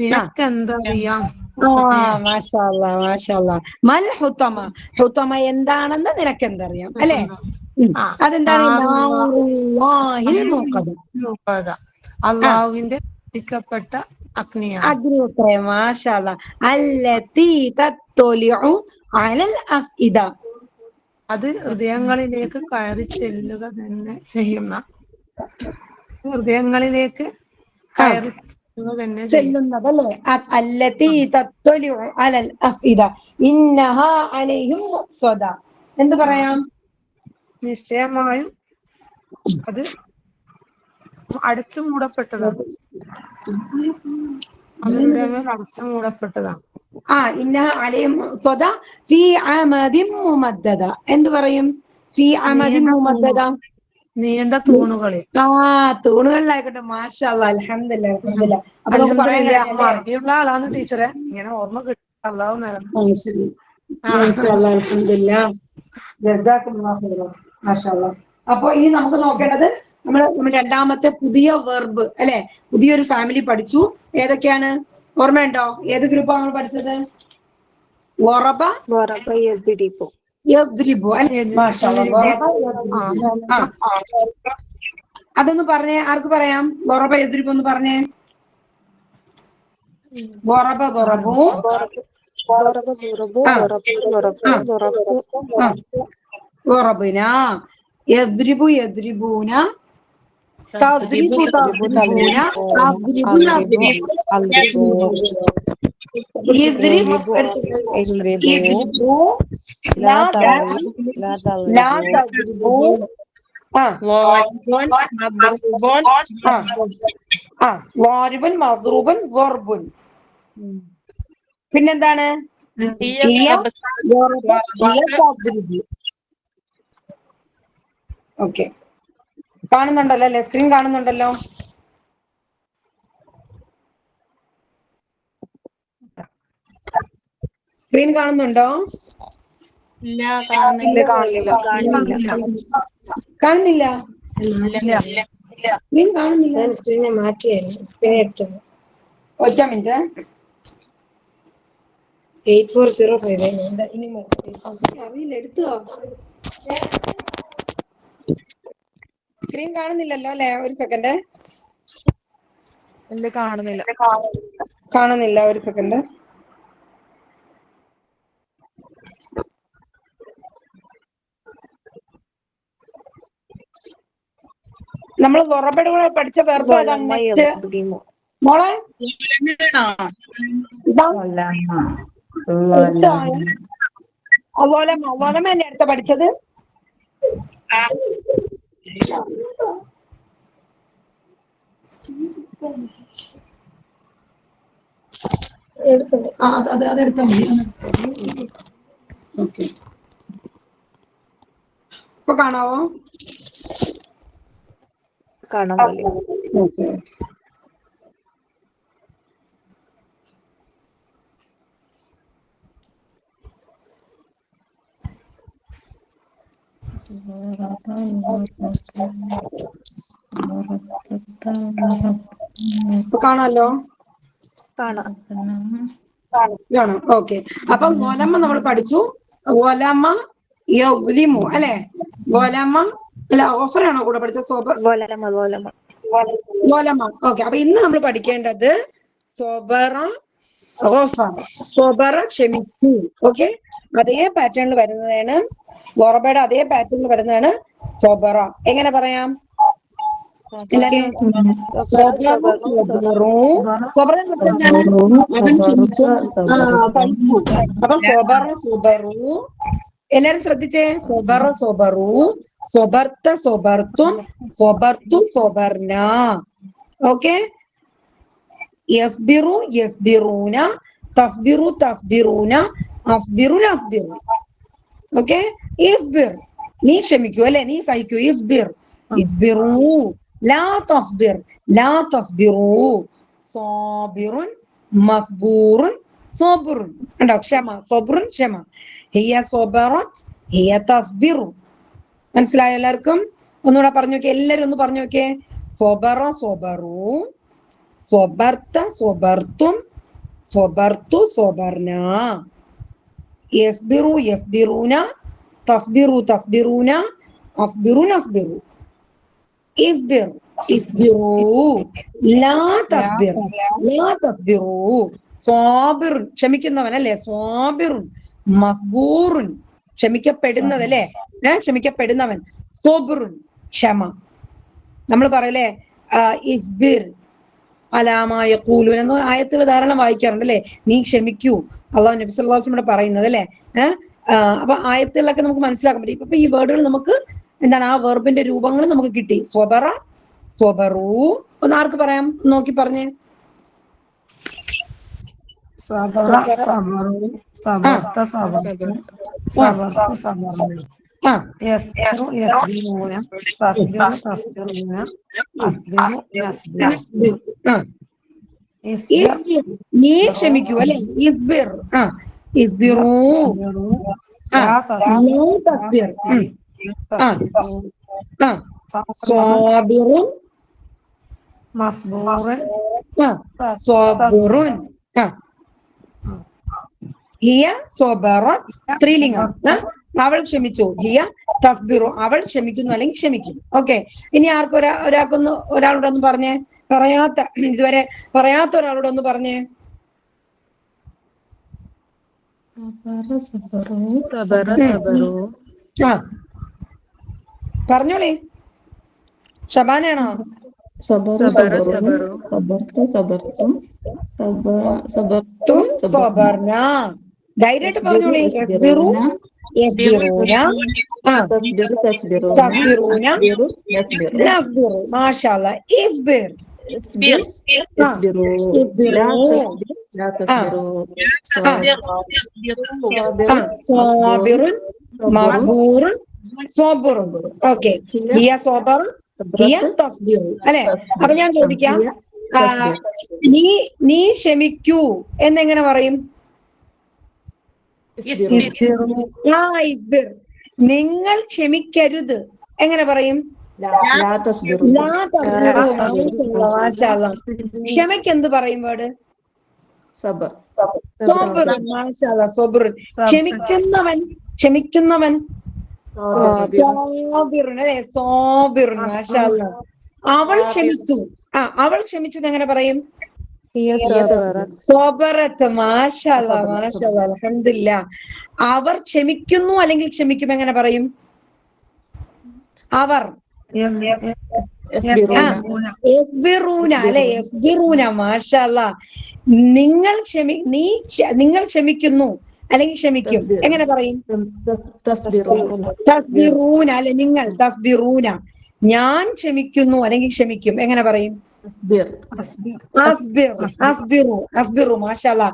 നിനക്കെന്തറിയാം? മൽ ഹുത്തമ, ഹുത്തമ എന്താണെന്ന് നിനക്കെന്തറിയാം അല്ലെ? അതെന്താണ്? അള്ളാഹുവിന്റെ വിധിക്കപ്പെട്ട അഗ്നിയാണ്. അഗ്നി ഉത്തരം. മാഷാ അല്ലാഹ്. അല്ലതീ തത്തൊലിഉ അലൽ അഫ്ഇദ, അത് ഹൃദയങ്ങളിലേക്ക് കയറി ചെല്ലുക തന്നെ ചെയ്യുന്ന, ഹൃദയങ്ങളിലേക്ക് കയറി ചെല്ലുന്നതല്ലേ? അല്ലതീ തത്തൊലിഉ അലൽ അഫ്ഇദ ഇന്നഹാ അലൈഹിം മുഅ്സദ. എന്ത് പറയാം? നിശ്ചയമായും അത് അടച്ചു മൂടപ്പെട്ടതാണ്, അവരുടെ മേൽ അടച്ചു മൂടപ്പെട്ടതാണ്. ഇന്നഹാ അലൈഹിം മുഅ്സദ ഫീ അമദിൻ മുമദ്ദദ. എന്ത് പറയും? ഫീ അമദിൻ മുമദ്ദദ, നീണ്ട തൂണുകളിൽ. തൂണുകളിലായിക്കോട്ടെ. മാഷാ അല്ലാഹ്. അൽഹംദുലില്ലാഹ്. അപ്പൊ നമുക്ക് പറയാൻ അറിയുള്ള ആളാണ് ടീച്ചറെ, ഇങ്ങനെ ഓർമ്മ കിട്ടും. അപ്പൊ ഇനി നമുക്ക് നോക്കേണ്ടത് നമ്മൾ രണ്ടാമത്തെ പുതിയ വെർബ് അല്ലെ, പുതിയൊരു ഫാമിലി പഠിച്ചു. ഏതൊക്കെയാണ് ഓർമ്മയുണ്ടോ? ഏത് ഗ്രൂപ്പാണ് നമ്മൾ പഠിച്ചത്? അതൊന്ന് പറഞ്ഞേ, ആർക്ക് പറയാം? വറബ യദ്രിബു ഒന്ന് പറഞ്ഞേ. വറബ ദറബു, വറബന, യദ്രിബു യദ്രിബൂന, തദ്രിബു തദ്രിബൂന, അദ്രിബു നദ്രിബു. പിന്നെന്താണ്? ഓക്കെ, കാണുന്നുണ്ടല്ലോ അല്ലെ? സ്ക്രീൻ കാണുന്നുണ്ടല്ലോ? സ്ക്രീൻ കാണുന്നുണ്ടോ? കാണുന്നില്ല. സ്ക്രീൻ കാണുന്നില്ല. സ്ക്രീനെ മാറ്റിയായിരുന്നു. ഒറ്റ മിനിറ്റ്. 8405 അറിയില്ല, എടുത്തോ? സ്ക്രീൻ കാണുന്നില്ലല്ലോ അല്ലെ? ഒരു സെക്കൻഡ്. കാണുന്നില്ല, ഒരു സെക്കൻഡ്. നമ്മൾ വറബയുടെ കൂടെ പഠിച്ച വെർബ് ഏതാണ്? മോളെ വലമല്ലേ അടുത്ത പഠിച്ചത്? അതെടുത്താ മതി. ഓക്കെ, ഇപ്പൊ കാണാവോ? ഓക്കെ. കാണാലോ? കാണാം. ഓക്കെ. അപ്പൊ വലമ നമ്മൾ പഠിച്ചു. വലമ യഗ്ലിമു അല്ലെ? വലമ അല്ല, ഓഫറാണോ കൂടെ പഠിച്ചത്? വലമ. ഓക്കെ. അപ്പൊ ഇന്ന് നമ്മൾ പഠിക്കേണ്ടത് സൊബറ, സൊബറ ക്ഷമിച്ചു. ഓക്കെ, അതേ പാറ്റേണിൽ വരുന്നതാണ് വറബയുടെ, അതേ പാറ്റേണിൽ വരുന്നതാണ് സൊബറ. എങ്ങനെ പറയാം? അവൻ ക്ഷമിച്ചു, സഹിച്ചു. അപ്പൊ സൊബറ സൊബറു. എല്ലാരും ശ്രദ്ധിച്ചേ. സൊബറ സൊബറു, സൊബർത്ത സൊബർത്തും, സൊബർത്തു സൊബർന. ഓക്കെ. യസ്ബിറു യസ്ബിറൂന, തസ്ബിറു തസ്ബിറൂന, അസ്ബിറു നസ്ബിറു. ഓക്കെ, ഇസ്ബിർ നീ ക്ഷമിക്കൂ അല്ലെ, നീ സഹിക്കൂ. ഇസ്ബിർ ഇസ്ബിറു. ലാ തസ്ബിർ ലാ തസ്ബിറു. സാബിറുൻ മസ്ബൂറുൻ സോബറുൻ. ഉണ്ടോ? ക്ഷമ, സോബറുൻ ക്ഷമ. ഹിയ സോബറത്ത് ഹിയ തസ്ബിറു. മനസ്സിലായോ എല്ലാവർക്കും? ഒന്നുകൂടെ പറഞ്ഞു നോക്കിയേ, എല്ലാരും ഒന്ന് പറഞ്ഞു നോക്കിയേ. സോബറ സോബറു, സോബർത്ത സോബർത്തും, സോബർത്തു സോബർന. യസ്ബിറു യസ്ബിറൂന, തസ്ബിറു തസ്ബിറൂന, അസ്ബിറു നസ്ബിറു. ഇസ്ബിർ ഇസ്ബിറു, ലാ തസ്ബിർ ലാ തസ്ബിറു. സ്വാബിറുൻ ക്ഷമിക്കുന്നവൻ അല്ലെ, സ്വാബിറുൻ. മസ്ബൂറുൻ ക്ഷമിക്കപ്പെടുന്നത് അല്ലെ, ക്ഷമിക്കപ്പെടുന്നവൻ. സോബറുൻ ക്ഷമ. നമ്മൾ പറയല്ലേ ഇസ്ബിർ അലാമായ ഖൂലൂൻ എന്ന ആയത്തുകൾ ധാരാളം വായിക്കാറുണ്ട് അല്ലെ. നീ ക്ഷമിക്കൂ, അള്ളാഹു നബി സല്ലല്ലാഹു അലൈഹി വസല്ലം പറയുന്നത് അല്ലെ. അപ്പൊ ആയത്തുകളിലൊക്കെ നമുക്ക് മനസ്സിലാക്കാൻ പറ്റും. ഇപ്പൊ ഈ വേർഡുകൾ നമുക്ക് എന്താണ്, ആ വെർബിന്റെ രൂപങ്ങൾ നമുക്ക് കിട്ടി. സ്വബറ സ്വബറു. ഒന്ന് ആർക്ക് പറയാം, നോക്കി പറഞ്ഞേ. നീ ക്ഷമിക്കൂ അല്ലെ, ഇസ്ബിർ. ഇസ്ബിറു. സ്വാബിറുൻ മസ്ബൂറുൻ സ്വാബിറുൻ. ഹിയ സോബറത്ത് സ്ത്രീലിംഗം. അവൾ ക്ഷമിച്ചു. ഹിയ തസ്ബിറു, അവൾ ക്ഷമിക്കുന്നു അല്ലെങ്കിൽ ക്ഷമിക്കും. ഓക്കെ, ഇനി ഒരാളോട് ഒന്ന് പറഞ്ഞേ, ഇതുവരെ പറയാത്ത ഒരാളോട് ഒന്ന് പറഞ്ഞേ. പറഞ്ഞോളേ. ഷബാനാണോ? ധൈര്യമായിട്ട് പറഞ്ഞോളേ. മാഷാഅല്ലാ. ഇസ്ബിർ സ്വാബിറുൻ മസ്ബൂറുൻ സോബറുൻ. ഓക്കെ, ഹിയ സോബറുൻ ഹിയ തസ്ബിറു അല്ലെ. അപ്പൊ ഞാൻ ചോദിക്കാം, നീ ക്ഷമിക്കൂ എന്നെങ്ങനെ പറയും? ഇസ്ബിർ. നിങ്ങൾ ക്ഷമിക്കരുത് എങ്ങനെ പറയും? ക്ഷമയ്ക്ക് എന്ത് പറയും വേർഡ്? സോബറുൻ. മാഷാഅല്ലാ, സോബറുൻ. ക്ഷമിക്കുന്നവൻ ക്ഷമിക്കുന്നവൻ സോബിറുൻ അല്ലെ, സോബിറുൻ. മാഷാഅല്ലാ. അവൾ ക്ഷമിച്ചു. അവൾ ക്ഷമിച്ചു എങ്ങനെ പറയും? സോബറത്ത്. മാഷാഅല്ലാ മാഷാഅല്ലാ, അൽഹംദുലില്ലാ. അവർ ക്ഷമിക്കുന്നു അല്ലെങ്കിൽ ക്ഷമിക്കും എങ്ങനെ പറയും? അവർ യസ്ബിറൂന അല്ലെ, യസ്ബിറൂന. മാഷാഅല്ലാ. നിങ്ങൾ ക്ഷമിക്കുന്നു അല്ലെങ്കിൽ ക്ഷമിക്കും എങ്ങനെ പറയും? തസ്ബിറൂന അല്ലെ, നിങ്ങൾ. തസ്ബിറൂന. ഞാൻ ക്ഷമിക്കുന്നു അല്ലെങ്കിൽ ക്ഷമിക്കും എങ്ങനെ പറയും? അസ്ബിറു അസ്ബിറു. മാഷാഅല്ലാ.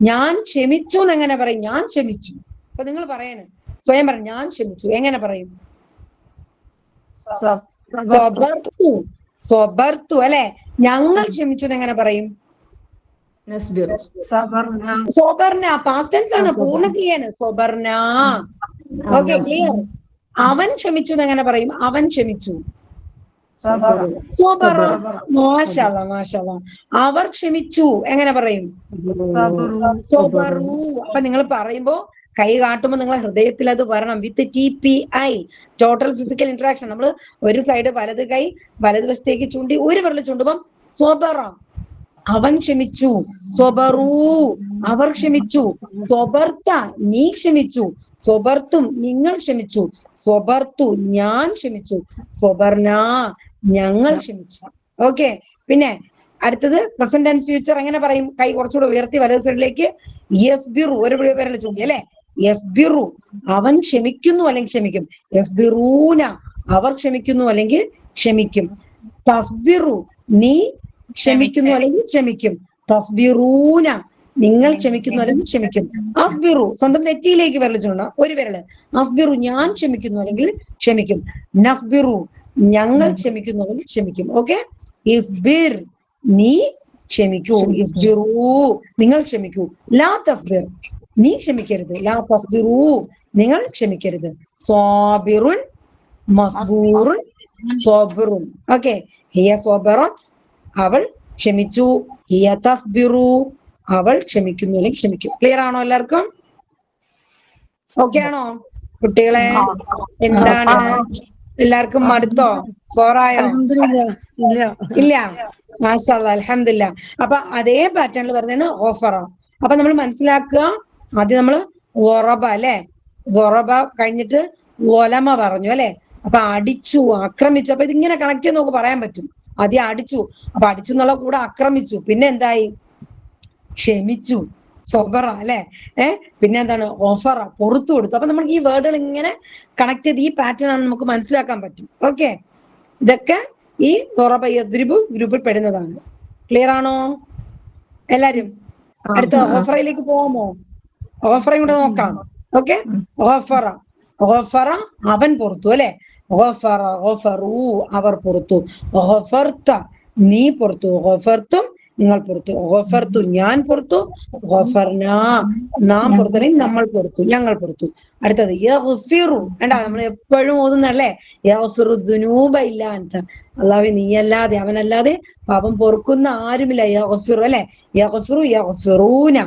ഞാൻ ക്ഷമിച്ചു എങ്ങനെ പറയും? ഞാൻ ക്ഷമിച്ചു. അപ്പൊ നിങ്ങൾ പറയണേ, സ്വയം പറയും ഞാൻ ക്ഷമിച്ചു എങ്ങനെ പറയും? സ്വബർത്തു സ്വബർത്തു അല്ലെ. ഞങ്ങൾ ക്ഷമിച്ചു എങ്ങനെ പറയും? സോബർന. പാസ്റ്റ് ടെൻസ് ആണ്, പൂർണ്ണക്രിയയാണ്. സോബർന. Okay, clear. അവൻ ക്ഷമിച്ചു എങ്ങനെ പറയും? അവൻ ക്ഷമിച്ചു. സോബറ. മാഷാഅല്ലാ മാഷാഅല്ലാ. അവർ ക്ഷമിച്ചു എങ്ങനെ പറയും? സോബറു. അപ്പൊ നിങ്ങൾ പറയുമ്പോ കൈ കാട്ടുമ്പോൾ നിങ്ങളെ ഹൃദയത്തിൽ അത് വരണം. വിത്ത് TPI, ടോട്ടൽ ഫിസിക്കൽ ഇന്ററാക്ഷൻ. നമ്മൾ ഒരു സൈഡ് വലത് കൈ വലതുവശത്തേക്ക് ചൂണ്ടി ഒരു വിരൽ ചൂണ്ടുമ്പം സ്വബറ, അവൻ ക്ഷമിച്ചു. സ്വബറു, അവർ ക്ഷമിച്ചു. സ്വബർത്ത, നീ ക്ഷമിച്ചു. സ്വബർത്തും, നിങ്ങൾ ക്ഷമിച്ചു. സ്വബർത്തു, ഞാൻ ക്ഷമിച്ചു. സ്വബർന, ഞങ്ങൾ ക്ഷമിച്ചു. ഓക്കെ, പിന്നെ അടുത്തത് പ്രസന്റ് ആൻഡ് ഫ്യൂച്ചർ എങ്ങനെ പറയും? കൈ കുറച്ചുകൂടെ ഉയർത്തി വലത് സൈഡിലേക്ക്. യസ്ബിറു, ഒരു വിരൽ ചൂണ്ടി അല്ലെ. യസ്ബിറു, അവൻ ക്ഷമിക്കുന്നു അല്ലെങ്കിൽ ക്ഷമിക്കും. യസ്ബിറൂന, അവർ ക്ഷമിക്കുന്നു അല്ലെങ്കിൽ ക്ഷമിക്കും. തസ്ബിറു, നീ ക്ഷമിക്കുന്നു അല്ലെങ്കിൽ ക്ഷമിക്കും. തസ്ബിറൂന, നിങ്ങൾ ക്ഷമിക്കുന്നു അല്ലെങ്കിൽ ക്ഷമിക്കും. അസ്ബിറു സ്വന്തം നെറ്റിയിലേക്ക് വിരൽ ചൂണ്ടണം, ഒരു വിരല്. അസ്ബിറു ഞാൻ ക്ഷമിക്കുന്നു അല്ലെങ്കിൽ ക്ഷമിക്കും. നസ്ബിറു ഞങ്ങൾ ക്ഷമിക്കുന്നു അല്ലെങ്കിൽ ക്ഷമിക്കും. ഓക്കെ, ഇസ്ബിർ നീ ക്ഷമിക്കൂ, ഇസ്ബിറു നിങ്ങൾ ക്ഷമിക്കൂ. ലാ തസ്ബിർ നീ ക്ഷമിക്കരുത്, ലാ തസ്ബിറു നിങ്ങൾ ക്ഷമിക്കരുത്. സ്വാബിറുൻ മസ്ബൂറുൻ സ്വബിറുൻ. ഓക്കെ, ഹിയ സ്വബറത് അവൾ ക്ഷമിച്ചു, ഹിയ തസ്ബിറു അവൾ ക്ഷമിക്കുന്നു അല്ലെങ്കിൽ ക്ഷമിക്കും. ക്ലിയർ ആണോ എല്ലാവർക്കും? ഓക്കെ ആണോ കുട്ടികളെ? എന്താണ് എല്ലാവർക്കും മടുത്തോ? ബോറായോ? ഇല്ല, മാഷാ അല്ലാഹ് അൽഹംദുലില്ലാ. അപ്പൊ അതേ പാറ്റേണിൽ വരുന്നതാണ് ഓഫറ. അപ്പൊ നമ്മൾ മനസ്സിലാക്കുക, ആദ്യം നമ്മള് വൊറബ അല്ലെ, വൊറബ കഴിഞ്ഞിട്ട് വൊലമ പറഞ്ഞു അല്ലെ. അപ്പൊ അടിച്ചു, ആക്രമിച്ചു. അപ്പൊ ഇതിങ്ങനെ കണക്ട് ചെയ്ത് നമുക്ക് പറയാൻ പറ്റും. ആദ്യം അടിച്ചു, അപ്പൊ അടിച്ചു എന്നുള്ള കൂടെ ആക്രമിച്ചു, പിന്നെ എന്തായി? ക്ഷമിച്ചു, സൊബറ അല്ലെ. പിന്നെ എന്താണ്? ഓഫറ പുറത്തു കൊടുത്തു. അപ്പൊ നമുക്ക് ഈ വേർഡുകൾ ഇങ്ങനെ കണക്ട് ചെയ്ത് ഈ പാറ്റേൺ ആണ് നമുക്ക് മനസ്സിലാക്കാൻ പറ്റും. ഓക്കെ, ഇതൊക്കെ ഈ ദൊറബ യദ്രിബു ഗ്രൂപ്പിൽ പെടുന്നതാണ്. ക്ലിയർ ആണോ എല്ലാരും? അടുത്ത ഓഫറയിലേക്ക് പോകാമോ? ഓഫറയും കൂടെ നോക്കാം. ഓക്കെ, ഓഫറ ഓഫറ അവൻ പുറത്തു അല്ലെ. ഓഫറ ഓഫറു അവർ പുറത്തു. ഓഫർത്ത നീ പുറത്തു. ഓഫർത്തും നിങ്ങൾ പുറത്തു. ഓഫർത്തു ഞാൻ പുറത്തു. ഓഫർന നാം പുറത്തു അല്ലെങ്കിൽ നമ്മൾ പുറത്തു, ഞങ്ങൾ പുറത്തു. അടുത്തത് യഗ്ഫിറു. വേണ്ടാ, നമ്മൾ എപ്പോഴും ഓതുന്നല്ലേ യഗ്ഫിറു ദുനൂബ ഇല്ലാ അൻത. അല്ലാഹുവേ നീയല്ലാതെ അവനല്ലാതെ പാപം പൊറുക്കുന്ന ആരുമില്ല. യഗ്ഫിറു അല്ലെ, യഗ്ഫിറു യഗ്ഫിറൂന,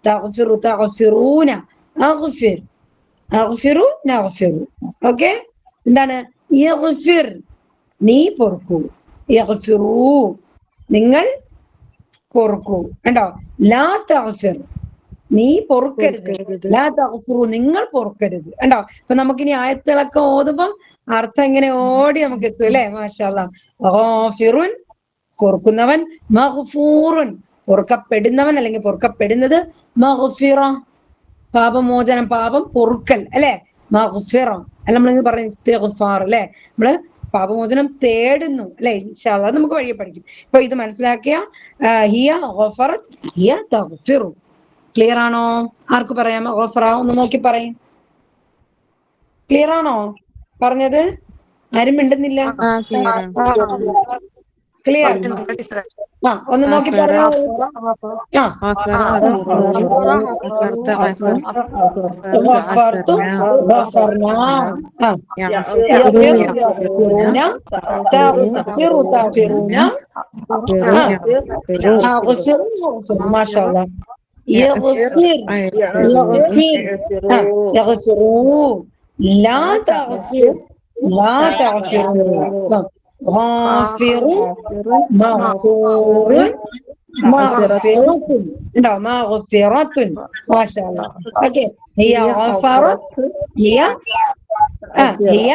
തഗ്ഫിറു തഗ്ഫിറൂന, അഗ്ഫിർ അഗ്ഫിറു നഗ്ഫിറു. ഓക്കെ, എന്താണ്? യഗ്ഫിർ നീ പൊറുക്കൂ, യഗ്ഫിറൂ നിങ്ങൾ പൊറുക്കൂ. കണ്ടോ? ലാ തഗ്ഫിർ നീ പൊറുക്കരുത്, ലാ തഗ്ഫിറു നിങ്ങൾ പൊറുക്കരുത്. കണ്ടോ? അപ്പൊ നമുക്കിനി ആയത്തുകളൊക്കെ ഓതുമ്പോ അർത്ഥം ഇങ്ങനെ ഓടി നമുക്ക് എത്തും അല്ലെ. മാഷാ അല്ലാഹ്. ഗാഫിറുൻ പൊറുക്കുന്നവൻ, മഗ്ഫൂറുൻ പൊറുക്കപ്പെടുന്നവൻ അല്ലെങ്കിൽ പൊറുക്കപ്പെടുന്നത്, മഗ്ഫിറ പാപമോചനം, പാപം പൊറുക്കൽ അല്ലെ. മഗ്ഫിറ അല്ല നമ്മളിന്ന് പറയുന്ന ഇസ്തിഗ്ഫാർ അല്ലെ, നമ്മള് പാപമോചനം തേടുന്നു അല്ലെ. ഇൻഷാ അല്ലാഹ് നമുക്ക് വഴിയെ പഠിക്കും. ഇപ്പൊ ഇത് മനസ്സിലാക്കിയ ഹിയ ഗഫറത് ഹിയ തഗ്ഫിറു. ക്ലിയർ ആണോ? ആർക്ക് പറയാമോ? ഗഫറ ഒന്ന് നോക്കി പറയും. ക്ലിയർ ആണോ പറഞ്ഞത്? ആരും മിണ്ടുന്നില്ല. ക്ലിയർ? ഒന്ന് നോക്കി പറയൂ. മാഷാ അല്ലാഹ്. ലാ തഗ്ഫിർ ലാ തഗ്ഫിറു. ഗാഫിറുൻ മഗ്ഫൂറുൻ മഗ്ഫിറത്തുൻ. ഉണ്ടോ? മഗ്ഫിറത്തുൻ. മാഷാ അല്ലാഹ്. ഓക്കെ, ഹിയ ഗഫറത് ഹിയ ഹിയ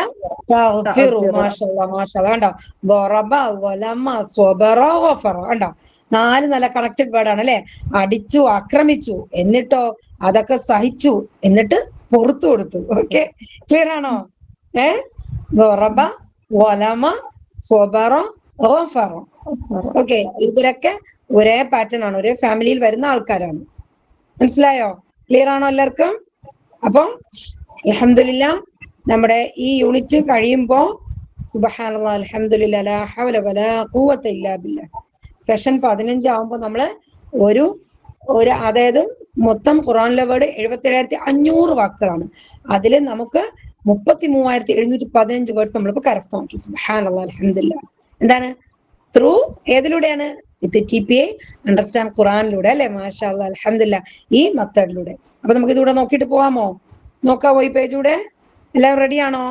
തഗ്ഫിറു. മാഷാ അല്ലാഹ് മാഷാ അല്ലാഹ്. കണ്ടോ? ദറബ വലമ സ്വബറ ഗഫറ. കണ്ടോ? 4 നല്ല കണക്റ്റഡ് വേർഡാണ് അല്ലെ. അടിച്ചു, ആക്രമിച്ചു, എന്നിട്ടോ അതൊക്കെ സഹിച്ചു, എന്നിട്ട് പുറത്തു കൊടുത്തു. ഓക്കെ, ക്ലിയർ ആണോ? ദറബ വലമ സ്വബറ ഗഫറ. ഓക്കെ, ഇവരൊക്കെ ഒരേ പാറ്റേൺ ആണ്, ഒരേ ഫാമിലിയിൽ വരുന്ന ആൾക്കാരാണ്. മനസ്സിലായോ? ക്ലിയർ ആണോ എല്ലാവർക്കും? അപ്പൊ അൽഹംദുലില്ലാഹ് നമ്മുടെ ഈ യൂണിറ്റ് കഴിയുമ്പോ സുബ്ഹാനല്ലാഹ് അൽഹംദുലില്ലാഹ് ലാ ഹൗല വലാ ഖുവത ഇല്ലാ ബില്ലാഹ് സെഷൻ 15 ആവുമ്പോ നമ്മള് ഒരു അതായത് മൊത്തം ഖുർആനിലെ വേർഡ് 77,500 വാക്കുകളാണ്. അതില് നമുക്ക് 33,715 വേർഡ്സ് നമ്മളിപ്പോ കരസ്ഥമാക്കി. സുബ്ഹാനല്ലാഹ് അൽഹംദുലില്ലാഹ്. എന്താണ്? ത്രൂ ഏതിലൂടെയാണ്? വിത്ത് TPA അണ്ടർസ്റ്റാൻഡ് ഖുർആനിലൂടെ അല്ലെ. മാഷാ അല്ലാഹ് അൽഹംദുലില്ലാഹ്. ഈ മെത്തേഡിലൂടെ. അപ്പൊ നമുക്ക് ഇതിലൂടെ നോക്കിയിട്ട് പോവാമോ? നോക്കാവോ ഈ പേജൂടെ? എല്ലാവരും റെഡിയാണോ?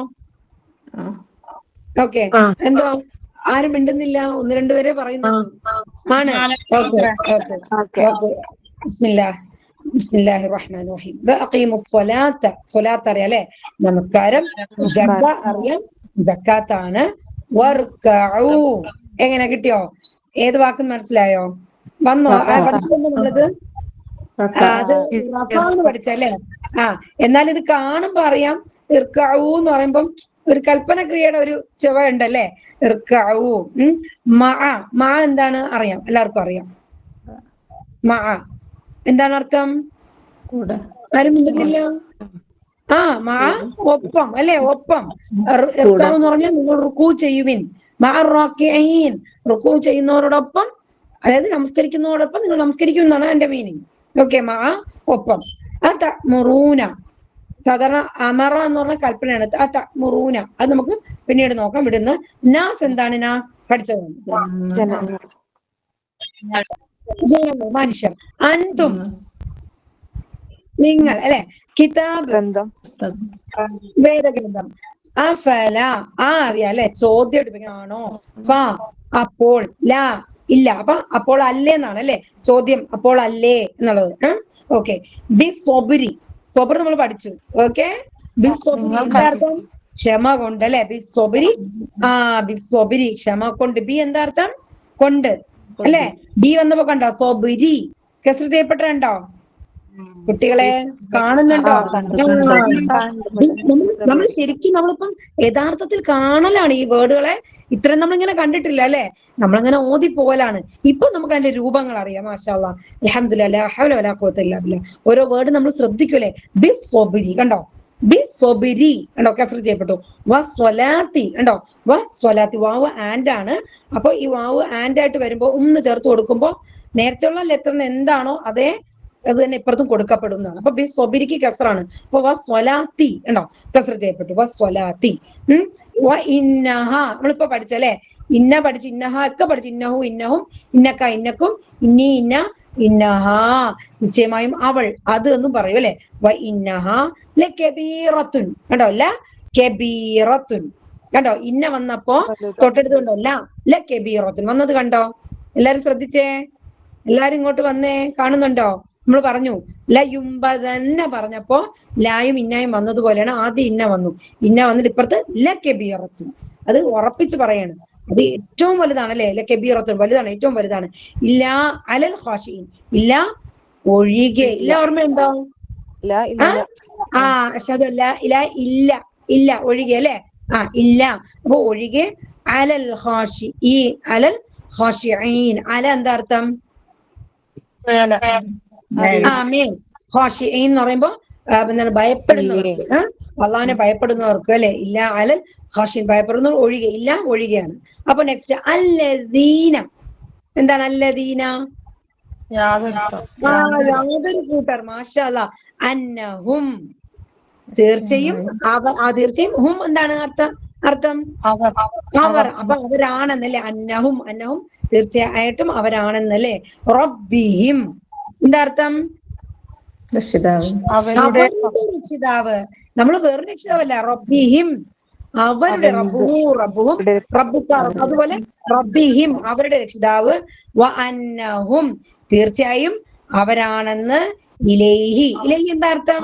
ഓക്കെ, എന്തോ ആരും മിണ്ടുന്നില്ല? 1-2 പേരെ പറയുന്നുള്ളൂ. ആണ്. Okay okay okay. ബിസ്മില്ലാഹിർ റഹ്മാനിർ റഹീം. വഅഖീമുസ് സ്വലാത്ത. സ്വലാത്ത് അറിയാം അല്ലെ, നമസ്കാരം. സക്ക അറിയാം, സക്കാത്താണ്. വർക്കഉ എങ്ങനെ കിട്ടിയോ? ഏത് വാക്ക് മനസ്സിലായോ? വന്നോ? പഠിച്ചിട്ടുണ്ടോ നമ്മളത്? അത് റഫാന്ന് പഠിച്ചല്ലേ. എന്നാൽ ഇത് കാണുമ്പോ അറിയാം. ഇർക്കഉ എന്ന് പറയുമ്പം ഒരു കൽപ്പന ക്രിയയുടെ ഒരു ചെവ ഉണ്ടല്ലേ. ഇർക്കഉ. മഅ എന്താണ് അറിയാം, എല്ലാവർക്കും അറിയാം. മഅ എന്താണ് അർത്ഥം? ആരും മിണ്ടുന്നില്ല. ആ മാ ഒപ്പം അല്ലെ, ഒപ്പം. എന്ന് പറഞ്ഞാൽ നിങ്ങൾ റുക്കൂ ചെയ്യുവിൻ. റുക്കൂ ചെയ്യുന്നവരോടൊപ്പം, അതായത് നമസ്കരിക്കുന്നതോടൊപ്പം നിങ്ങൾ നമസ്കരിക്കും എന്നാണ് എന്റെ മീനിങ്. ഓക്കെ, മാ ഒപ്പം. മുറൂന സാധാരണ അമറ എന്ന് പറഞ്ഞ കൽപ്പനയാണ്. മുറൂന അത് നമുക്ക് പിന്നീട് നോക്കാം. വിടുന്ന നാസ് എന്താണ്? നാസ് പഠിച്ചതാണ് ജനങ്ങൾ, മനുഷ്യർ. അൻതും നിങ്ങൾ അല്ലെ, കിതാബ് വേദഗ്രന്ഥം. അഫല അറിയാം അല്ലെ, ചോദ്യം എടുപ്പിക്കണോ. ഫ അപ്പോൾ, ല ഇല്ല. അപ്പൊ അപ്പോൾ അല്ലേ എന്നാണ് അല്ലെ ചോദ്യം, അപ്പോൾ അല്ലേ എന്നുള്ളത്. ഓക്കെ. ബി സ്വബുരി, സ്വബർ നമ്മൾ പഠിച്ചു. ഓക്കെ, ബി സ്വബുരി എന്താർത്ഥം? ക്ഷമ കൊണ്ട് അല്ലെ, ബി സ്വബുരി. ബി സ്വബുരി ക്ഷമ കൊണ്ട്. ബി എന്താർത്ഥം? കൊണ്ട് അല്ലെ. ബി വന്നപ്പോ കണ്ടോ സ്വബുരി കസ്ർ ചെയ്യപ്പെട്ടുണ്ടോ കുട്ടികളെ? കാണുന്നുണ്ടോ? നമ്മൾ ശരിക്കും നമ്മളിപ്പം യഥാർത്ഥത്തിൽ കാണലാണ് ഈ വേർഡുകളെ. ഇത്രയും നമ്മളിങ്ങനെ കണ്ടിട്ടില്ല അല്ലെ, നമ്മളിങ്ങനെ ഓതി പോകലാണ്. ഇപ്പൊ നമുക്ക് അതിന്റെ രൂപങ്ങൾ അറിയാം. മാഷാ അല്ലാഹ്, അൽഹംദുലില്ലാഹ്, ലാ ഹൗല വലാ ഖുവത ഇല്ലാ ബില്ലാഹ്. ഓരോ വേർഡ് നമ്മൾ ശ്രദ്ധിക്കൂലേ. ബി സ്വബിരി കണ്ടോ, ബി സ്വബിരി കണ്ടോ, കസ്ർ ചെയ്യപ്പെട്ടു. വ സ്വലാത്തി കണ്ടോ, വ സ്വലാത്തി. വാവ് ആൻഡ് ആണ്. അപ്പൊ ഈ വാവ് ആൻഡ് ആയിട്ട് വരുമ്പോ ഒന്ന് ചേർത്ത് കൊടുക്കുമ്പോ നേരത്തെയുള്ള ലെറ്ററിന് എന്താണോ അതേ അത് തന്നെ ഇപ്പുറത്തും കൊടുക്കപ്പെടുന്നതാണ്. അപ്പൊ ബി സ്വബിരിക്ക് കസറാണ്. അപ്പൊ വ സ്വലാത്തി ഉണ്ടോ, കസർ ചെയ്യപ്പെട്ടു. വ സ്വലാത്തി. വ ഇന്നഹ നമ്മളിപ്പോ പഠിച്ചല്ലേ, ഇന്ന പഠിച്ചു, ഇന്നഹ ഒക്കെ പഠിച്ചു. ഇന്നഹു ഇന്നഹും, ഇന്നക്ക ഇന്നക്കും, ഇന്നി ഇന്ന ഇന്നഹ നിശ്ചയമായും അവൾ, അത് എന്നും പറയൂ അല്ലെ. വ ഇന്നഹ ല കബീറത്തുൻ കണ്ടോ, ല കബീറത്തുൻ കണ്ടോ. ഇന്ന വന്നപ്പോ തൊട്ടടുത്തുണ്ടോ ല കബീറത്തുൻ വന്നത് കണ്ടോ. എല്ലാരും ശ്രദ്ധിച്ചേ, എല്ലാരും ഇങ്ങോട്ട് വന്നേ. കാണുന്നുണ്ടോ? നമ്മൾ പറഞ്ഞു ലയുംബദന്ന പറഞ്ഞപ്പോ ലായും ഇന്നായും വന്നതുപോലെയാണ്. ആദ്യം ഇന്ന വന്നു, ഇന്ന വന്നിട്ട് ഇപ്പുറത്ത് ല കബീറത്തുൻ. അത് ഉറപ്പിച്ച് പറയാണ്, അത് ഏറ്റവും വലുതാണ് അല്ലെ. ല കബീറത്തുൻ വലുതാണ്, ഏറ്റവും വലുതാണ്. ഇല്ല അലൽ ഖാശിഈൻ, ഇല്ല ഒഴികെ. ഇല്ല ഓർമ്മയുണ്ടോ? അഷ്ഹദു അല്ലാ ഇലാഹ ഇല്ല, ഇല്ല ഒഴികെ അല്ലെ. ഇല്ല അപ്പൊ ഒഴികെ. അലൽ ഖാശിഈൻ, അലൽ ഖാശിഈൻ. അല എന്താ അർത്ഥം? ഖാശിഈൻ എന്ന് പറയുമ്പോ എന്താണ്? ഭയപ്പെടുന്നവർക്ക്, അള്ളാഹിനെ ഭയപ്പെടുന്നവർക്ക് അല്ലെ. ഇല്ല അലൽ ഖാശിഈൻ, ഭയപ്പെടുന്നവർ ഒഴികെ. ഇല്ല ഒഴികെയാണ്. അപ്പൊ നെക്സ്റ്റ് അല്ലദീന എന്താണ്? അല്ലദീന യാതൊരു കൂട്ടർ. മാഷാ അല്ലാഹ്. അന്നഹും തീർച്ചയും, തീർച്ചയും. ഹും എന്താണ് അർത്ഥം? അവർ. അപ്പൊ അവരാണെന്നല്ലേ. അന്നഹും, അന്നഹും തീർച്ചയായിട്ടും അവരാണെന്നല്ലേ. റബ്ബിഹിം എന്താ അർത്ഥം? അവരുടെ രക്ഷിതാവ്. നമ്മൾ വേറൊരു രക്ഷിതാവല്ല. റബ്ബിഹിം അവരുടെ, റബ്ബുഹും റബ്ബുക്കാർ. അതുപോലെ റബ്ബിഹിം അവരുടെ രക്ഷിതാവ്. വ അന്നഹും തീർച്ചയായും അവരാണെന്ന്. ഇലൈഹി, ഇലൈഹി എന്താ അർത്ഥം?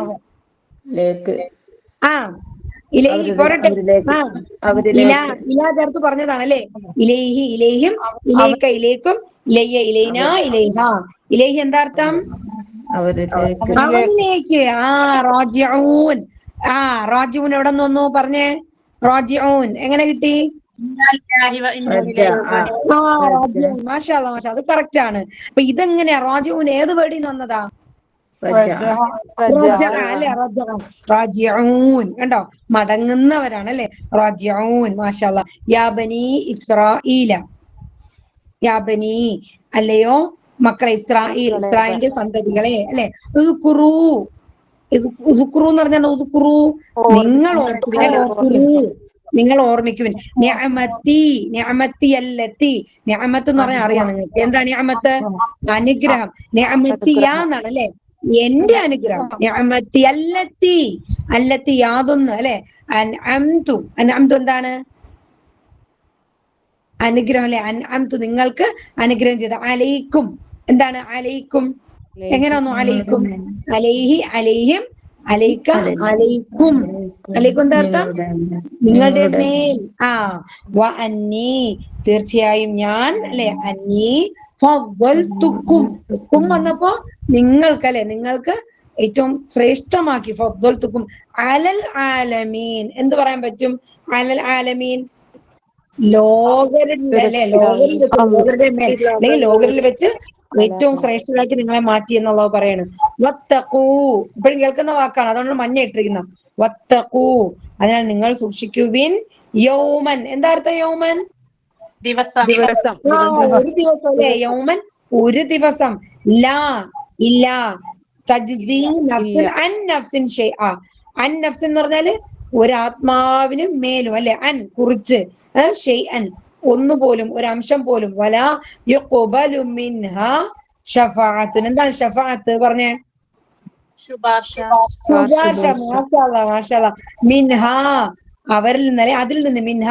ഇലൈഹി പോരട്ടെ. ഇലാ ചേർത്ത് പറഞ്ഞതാണ് അല്ലെ. ഇലൈഹി ഇലൈഹിം, ഇലൈക ഇലൈക്കും, ഇലയ്യ ഇലൈന ഇലൈഹ. ഇലൈഹി എന്താ അർത്ഥം? അവനിലേക്ക്. റാജിഊൻ. റാജിഊൻ എവിടെ നിന്ന് വന്നു പറഞ്ഞേ? റാജിഊൻ എങ്ങനെ കിട്ടി? മാഷാ അല്ലാഹ്, മാഷാ, അത് കറക്റ്റ് ആണ്. അപ്പൊ ഇതെങ്ങനെയാ റാജിഊൻ ഏത് വേർഡിൽ നിന്ന് വന്നതാ? റാജിഊൻ കണ്ടോ, മടങ്ങുന്നവരാണ് അല്ലെ. റാജിഊൻ. മാഷാ അല്ലാഹ്. യാ ബനി ഇസ്രാഈല, യാ ബനി അല്ലയോ മക്കളെ ഇസ്രായേൽ, ഇസ്രായേലിന്റെ സന്തതികളെ അല്ലെ. ഉദ്കുറൂ, ഉദ്കുറൂ എന്ന് പറഞ്ഞാൽ ഉദ്കുറൂ നിങ്ങൾ ഓർമ്മിക്കുവിൻ, നിങ്ങൾ ഓർമ്മിക്കുവിൻ. നിഅമത്തി, നിഅമത്തി അല്ലത്തി. നിഅമത്ത് എന്ന് പറഞ്ഞാൽ അറിയാം നിങ്ങൾക്ക് എന്താ നിഅമത്ത്? അനുഗ്രഹം. നിഅമത്തിയാ എന്നാണ് അല്ലെ, എന്റെ അനുഗ്രഹം. നിഅമത്തി അല്ലത്തി, അല്ലത്തി യാതൊന്ന് അല്ലെ. അൻഅംതു, അൻഅംതു എന്താണ്? അനുഗ്രഹം അല്ലെ. അൻഅംതു നിങ്ങൾക്ക് അനുഗ്രഹം ചെയ്ത. അലൈക്കും എന്താണ്? അലൈക്കും എങ്ങനെ വന്നു? അലൈക്കും, അലൈഹി, അലൈഹിം, അലൈക്ക, അലൈക്കും. അലൈക്കും എന്താ അർത്ഥം? നിങ്ങളുടെ മേൽ. വ അന്നി തീർച്ചയായും ഞാൻ അല്ലെ. അന്നി ഫദ്ദൽതുക്കും, തുക്കും വന്നപ്പോ നിങ്ങൾക്ക് അല്ലെ, നിങ്ങൾക്ക് ഏറ്റവും ശ്രേഷ്ഠമാക്കി. ഫദ്ദൽതുക്കും അലൽ ആലമീൻ. എന്ത് പറയാൻ പറ്റും? അലൽ ആലമീൻ ലോകരുടെ അല്ലെ, ലോകരിൽ വെച്ച്, ലോകരുടെ മേൽ അല്ലെങ്കിൽ ലോകരിൽ വെച്ച് ഏറ്റവും ശ്രേഷ്ഠരാക്കി നിങ്ങളെ മാറ്റി എന്നുള്ളത് പറയാണ്. വത്തഖൂ ഇപ്പോഴും കേൾക്കുന്ന വാക്കാണ്, അതുകൊണ്ട് മഞ്ഞ ഇട്ടിരിക്കുന്ന വത്തഖൂ. അതിനാൽ നിങ്ങൾ സൂക്ഷിക്കുവിൻ യൗമൻ. എന്താ അർത്ഥം യൗമൻ? ദിവസം. ഒരു ദിവസം അല്ലേ? യൗമൻ ഒരു ദിവസം. ലാ ഇല്ല തജ്സി നഫ്സുൻ അൻ നഫ്സിൻ ഷൈഅ. അൻ നഫ്സ് എന്ന് പറഞ്ഞാല് ഒരാത്മാവിന് മേലും അല്ലെ, അൻ കുറിച്ച്, ഷൈഅൻ ഒന്നുപോലും ഒരു അംശം പോലും, വലാ യുഖ്ബലു മിൻഹാ ഷഫാഅത്തുൻ. എന്താണ് ഷഫാഅത്ത് പറഞ്ഞേ? ശുപാർശ. ശുപാർശ. മാഷാഅല്ലാഹ് മാഷാഅല്ലാഹ്. മിൻഹാ അവരിൽ നിന്നല്ലേ, അതിൽ നിന്ന്, മിൻഹ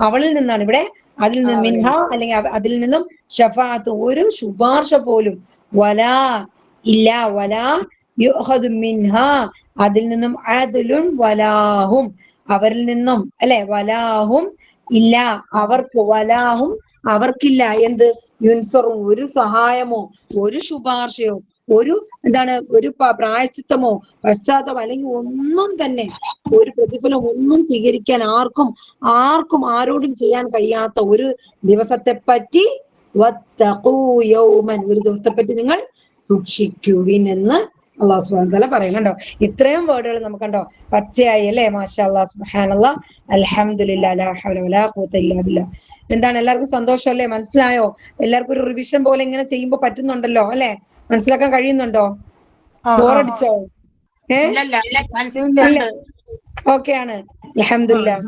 അവളിൽ നിന്നാണ് ഇവിടെ, അതിൽ നിന്ന് മിൻഹ അല്ലെങ്കിൽ അതിൽ നിന്നും ഷഫാഅത്ത് ഒരു ശുപാർശ പോലും, വലാ ഇല്ല, വലാ യുഖദു മിൻഹ അതിൽ നിന്നും, അദ്ലുൻ വലാഹും അവരിൽ നിന്നും അല്ലെ, വലാഹും ഇല്ല അവർക്ക്, വലാഹും അവർക്കില്ല എന്ത്, യുൻസറും ഒരു സഹായമോ ഒരു ശുപാർശയോ ഒരു എന്താണ് ഒരു പ്രായശ്ചിത്തമോ പശ്ചാത്തലമോ അല്ലെങ്കിൽ ഒന്നും തന്നെ ഒരു പ്രതിഫലം ഒന്നും സ്വീകരിക്കാൻ ആർക്കും ആരോടും ചെയ്യാൻ കഴിയാത്ത ഒരു ദിവസത്തെ പറ്റി വത്തഖൂ യൗമൻ ഒരു ദിവസത്തെ പറ്റി നിങ്ങൾ സൂക്ഷിക്കുവിൻ എന്ന് അല്ലാഹു സുബ്ഹാനഹു വ തആല പറയുന്നുണ്ടോ. ഇത്രയും വേർഡുകൾ നമുക്ക് കണ്ടോ പച്ചയായി അല്ലേ? മാഷാ അല്ലാഹ് സുബ്ഹാനല്ലാഹ് അൽഹംദുലില്ലാഹ് ലാ ഹൗല വലാ ഖുവത ഇല്ലാ ബില്ലാഹ്. എന്താണ് എല്ലാവർക്കും സന്തോഷം അല്ലേ? മനസ്സിലായോ? എല്ലാവർക്കും ഒരു റിവിഷൻ പോലെ ഇങ്ങനെ ചെയ്യുമ്പോൾ പറ്റുന്നുണ്ടല്ലോ അല്ലെ? മനസ്സിലാക്കാൻ കഴിയുന്നുണ്ടോ? ബോറടിച്ചോ? ഓക്കെ ആണ്. അൽഹംദുലില്ലാഹ്.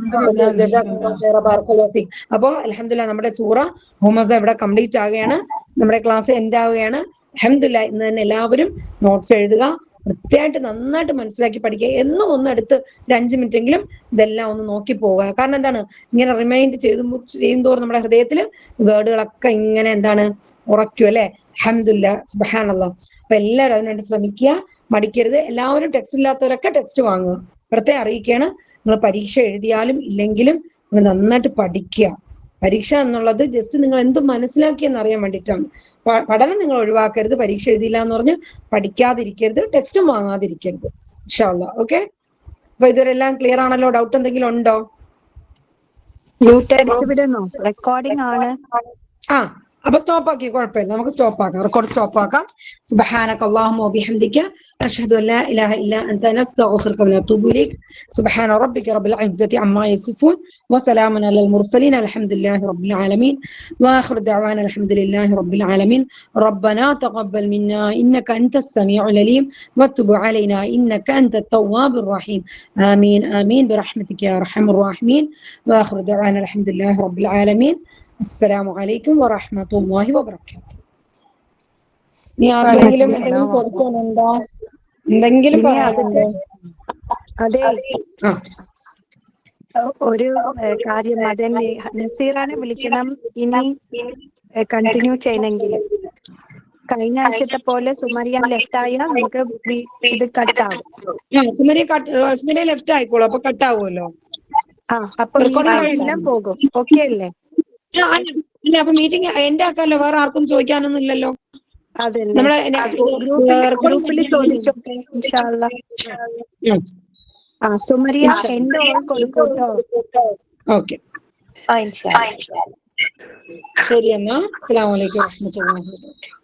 അപ്പോ അൽഹംദുലില്ലാഹ് നമ്മുടെ സൂറ ഹുമസ ഇവിടെ കംപ്ലീറ്റ് ആവുകയാണ്, നമ്മുടെ ക്ലാസ് എൻഡ് ആവുകയാണ്. അൽഹംദുലില്ലാഹ് ഇന്ന് തന്നെ എല്ലാവരും നോട്ട്സ് എഴുതുക, വൃത്തിയായിട്ട് നന്നായിട്ട് മനസ്സിലാക്കി പഠിക്കുക. എന്നും ഒന്ന് എടുത്ത് ഒരു 5 മിനിറ്റ് എങ്കിലും ഇതെല്ലാം ഒന്ന് നോക്കി പോവുക. കാരണം എന്താണ്, ഇങ്ങനെ റിമൈൻഡ് ചെയ്യുന്തോറും നമ്മുടെ ഹൃദയത്തിൽ വേർഡുകളൊക്കെ ഇങ്ങനെ എന്താണ് ഉറയ്ക്കും അല്ലെ? അൽഹംദുലില്ലാഹ് സുബ്ഹാനല്ലാഹ്. അപ്പൊ എല്ലാവരും അതിനുവേണ്ടി ശ്രമിക്കുക, മടിക്കരുത്. എല്ലാവരും ടെക്സ്റ്റ് ഇല്ലാത്തവരൊക്കെ ടെക്സ്റ്റ് വാങ്ങുക. പ്രത്യേകം അറിയിക്കുകയാണ്, നിങ്ങൾ പരീക്ഷ എഴുതിയാലും ഇല്ലെങ്കിലും നിങ്ങൾ നന്നായിട്ട് പഠിക്കുക. പരീക്ഷ എന്നുള്ളത് ജസ്റ്റ് നിങ്ങൾ എന്ത് മനസ്സിലാക്കിയെന്ന് അറിയാൻ വേണ്ടിയിട്ടാണ്. പഠനം നിങ്ങൾ ഒഴിവാക്കരുത്. പരീക്ഷ എഴുതിയില്ല എന്ന് പറഞ്ഞ് പഠിക്കാതിരിക്കരുത്, ടെക്സ്റ്റും വാങ്ങാതിരിക്കരുത്. ഇൻഷാ അല്ലാഹ്. ഓക്കെ, അപ്പൊ ഇതുവരെല്ലാം ക്ലിയർ ആണല്ലോ? ഡൗട്ട് എന്തെങ്കിലും ഉണ്ടോ? റെക്കോർഡിംഗ് ആണ്. അപ്പൊ സ്റ്റോപ്പ് ആക്കി, കുഴപ്പമില്ല, നമുക്ക് സ്റ്റോപ്പ് ആക്കാം, റെക്കോർഡ് സ്റ്റോപ്പ് ആക്കാം. സുബ്ഹാനക അല്ലാഹുമ്മ വബിഹംദിക അഷ്ഹദു അൻ ലാ ഇലാഹ ഇല്ലാ അൻത നസ്തഗ്ഫിറുക വനതൂബു ഇലൈക്. സുബ്ഹാന റബ്ബിക റബ്ബിൽ ഇസ്സതി അമ്മാ യസിഫൂൻ വസലാമുൻ അലൽ മുർസലീൻ അൽഹംദുലില്ലാഹി റബ്ബിൽ ആലമീൻ വആഖിറു ദഅവാന അൽഹംദുലില്ലാഹി റബ്ബിൽ ആലമീൻ. റബ്ബനാ തഖബ്ബൽ മിന്നാ ഇന്നക അൻതസ് സമീഉൽ അലീം വതുബ് അലൈനാ ഇന്നക അൻതത് തവ്വാബുർ റഹീം. ആമീൻ ആമീൻ ബിറഹ്മതിക യാ അർഹമർ റഹീമീൻ. വആഖിറു ദഅവാന അൽഹംദുലില്ലാഹി റബ്ബിൽ ആലമീൻ. അസ്സലാമു അലൈക്കും വറഹ്മത്തുള്ളാഹി വബറകാതുഹു. ഇനി ആർക്കെങ്കിലും എന്തെങ്കിലും ചോദിക്കാനുണ്ടോ? എന്തെങ്കിലും പറയാനുണ്ടോ? അതെ, ഒരു കാര്യം, അതെന്നെ നസീറാനെ വിളിക്കണം ഇനി കണ്ടിന്യൂ ചെയ്യണമെങ്കിൽ. കഴിഞ്ഞ ആഴ്ചത്തെ പോലെ സുമറിയ ലെഫ്റ്റ് ആയാൽ നമുക്ക് ഇത് കട്ടാവും. സുമരിയ ലെഫ്റ്റ് ആയിക്കോളൂ, അപ്പൊ കട്ടാവുമല്ലോ. അപ്പൊ എല്ലാം പോകും. ഓക്കെ അല്ലേ? അല്ല, അപ്പൊ മീറ്റിംഗ് എന്റെ ആക്കാല്ലോ, വേറെ ആർക്കും ചോദിക്കാനൊന്നും ഇല്ലല്ലോ. അതല്ലേ, നമ്മളെ ഗ്രൂപ്പിൽ ചോദിച്ചോട്ടെ ഇൻഷാ അല്ലാഹ്. സുമറിയ എന്റെ ഓൾ കൊടുക്കൂട്ടോ. ഓക്കെ, ശരി എന്നാ. അസ്സലാമു അലൈക്കും വറഹ്മത്തുള്ളാഹി വബറകാതുഹു.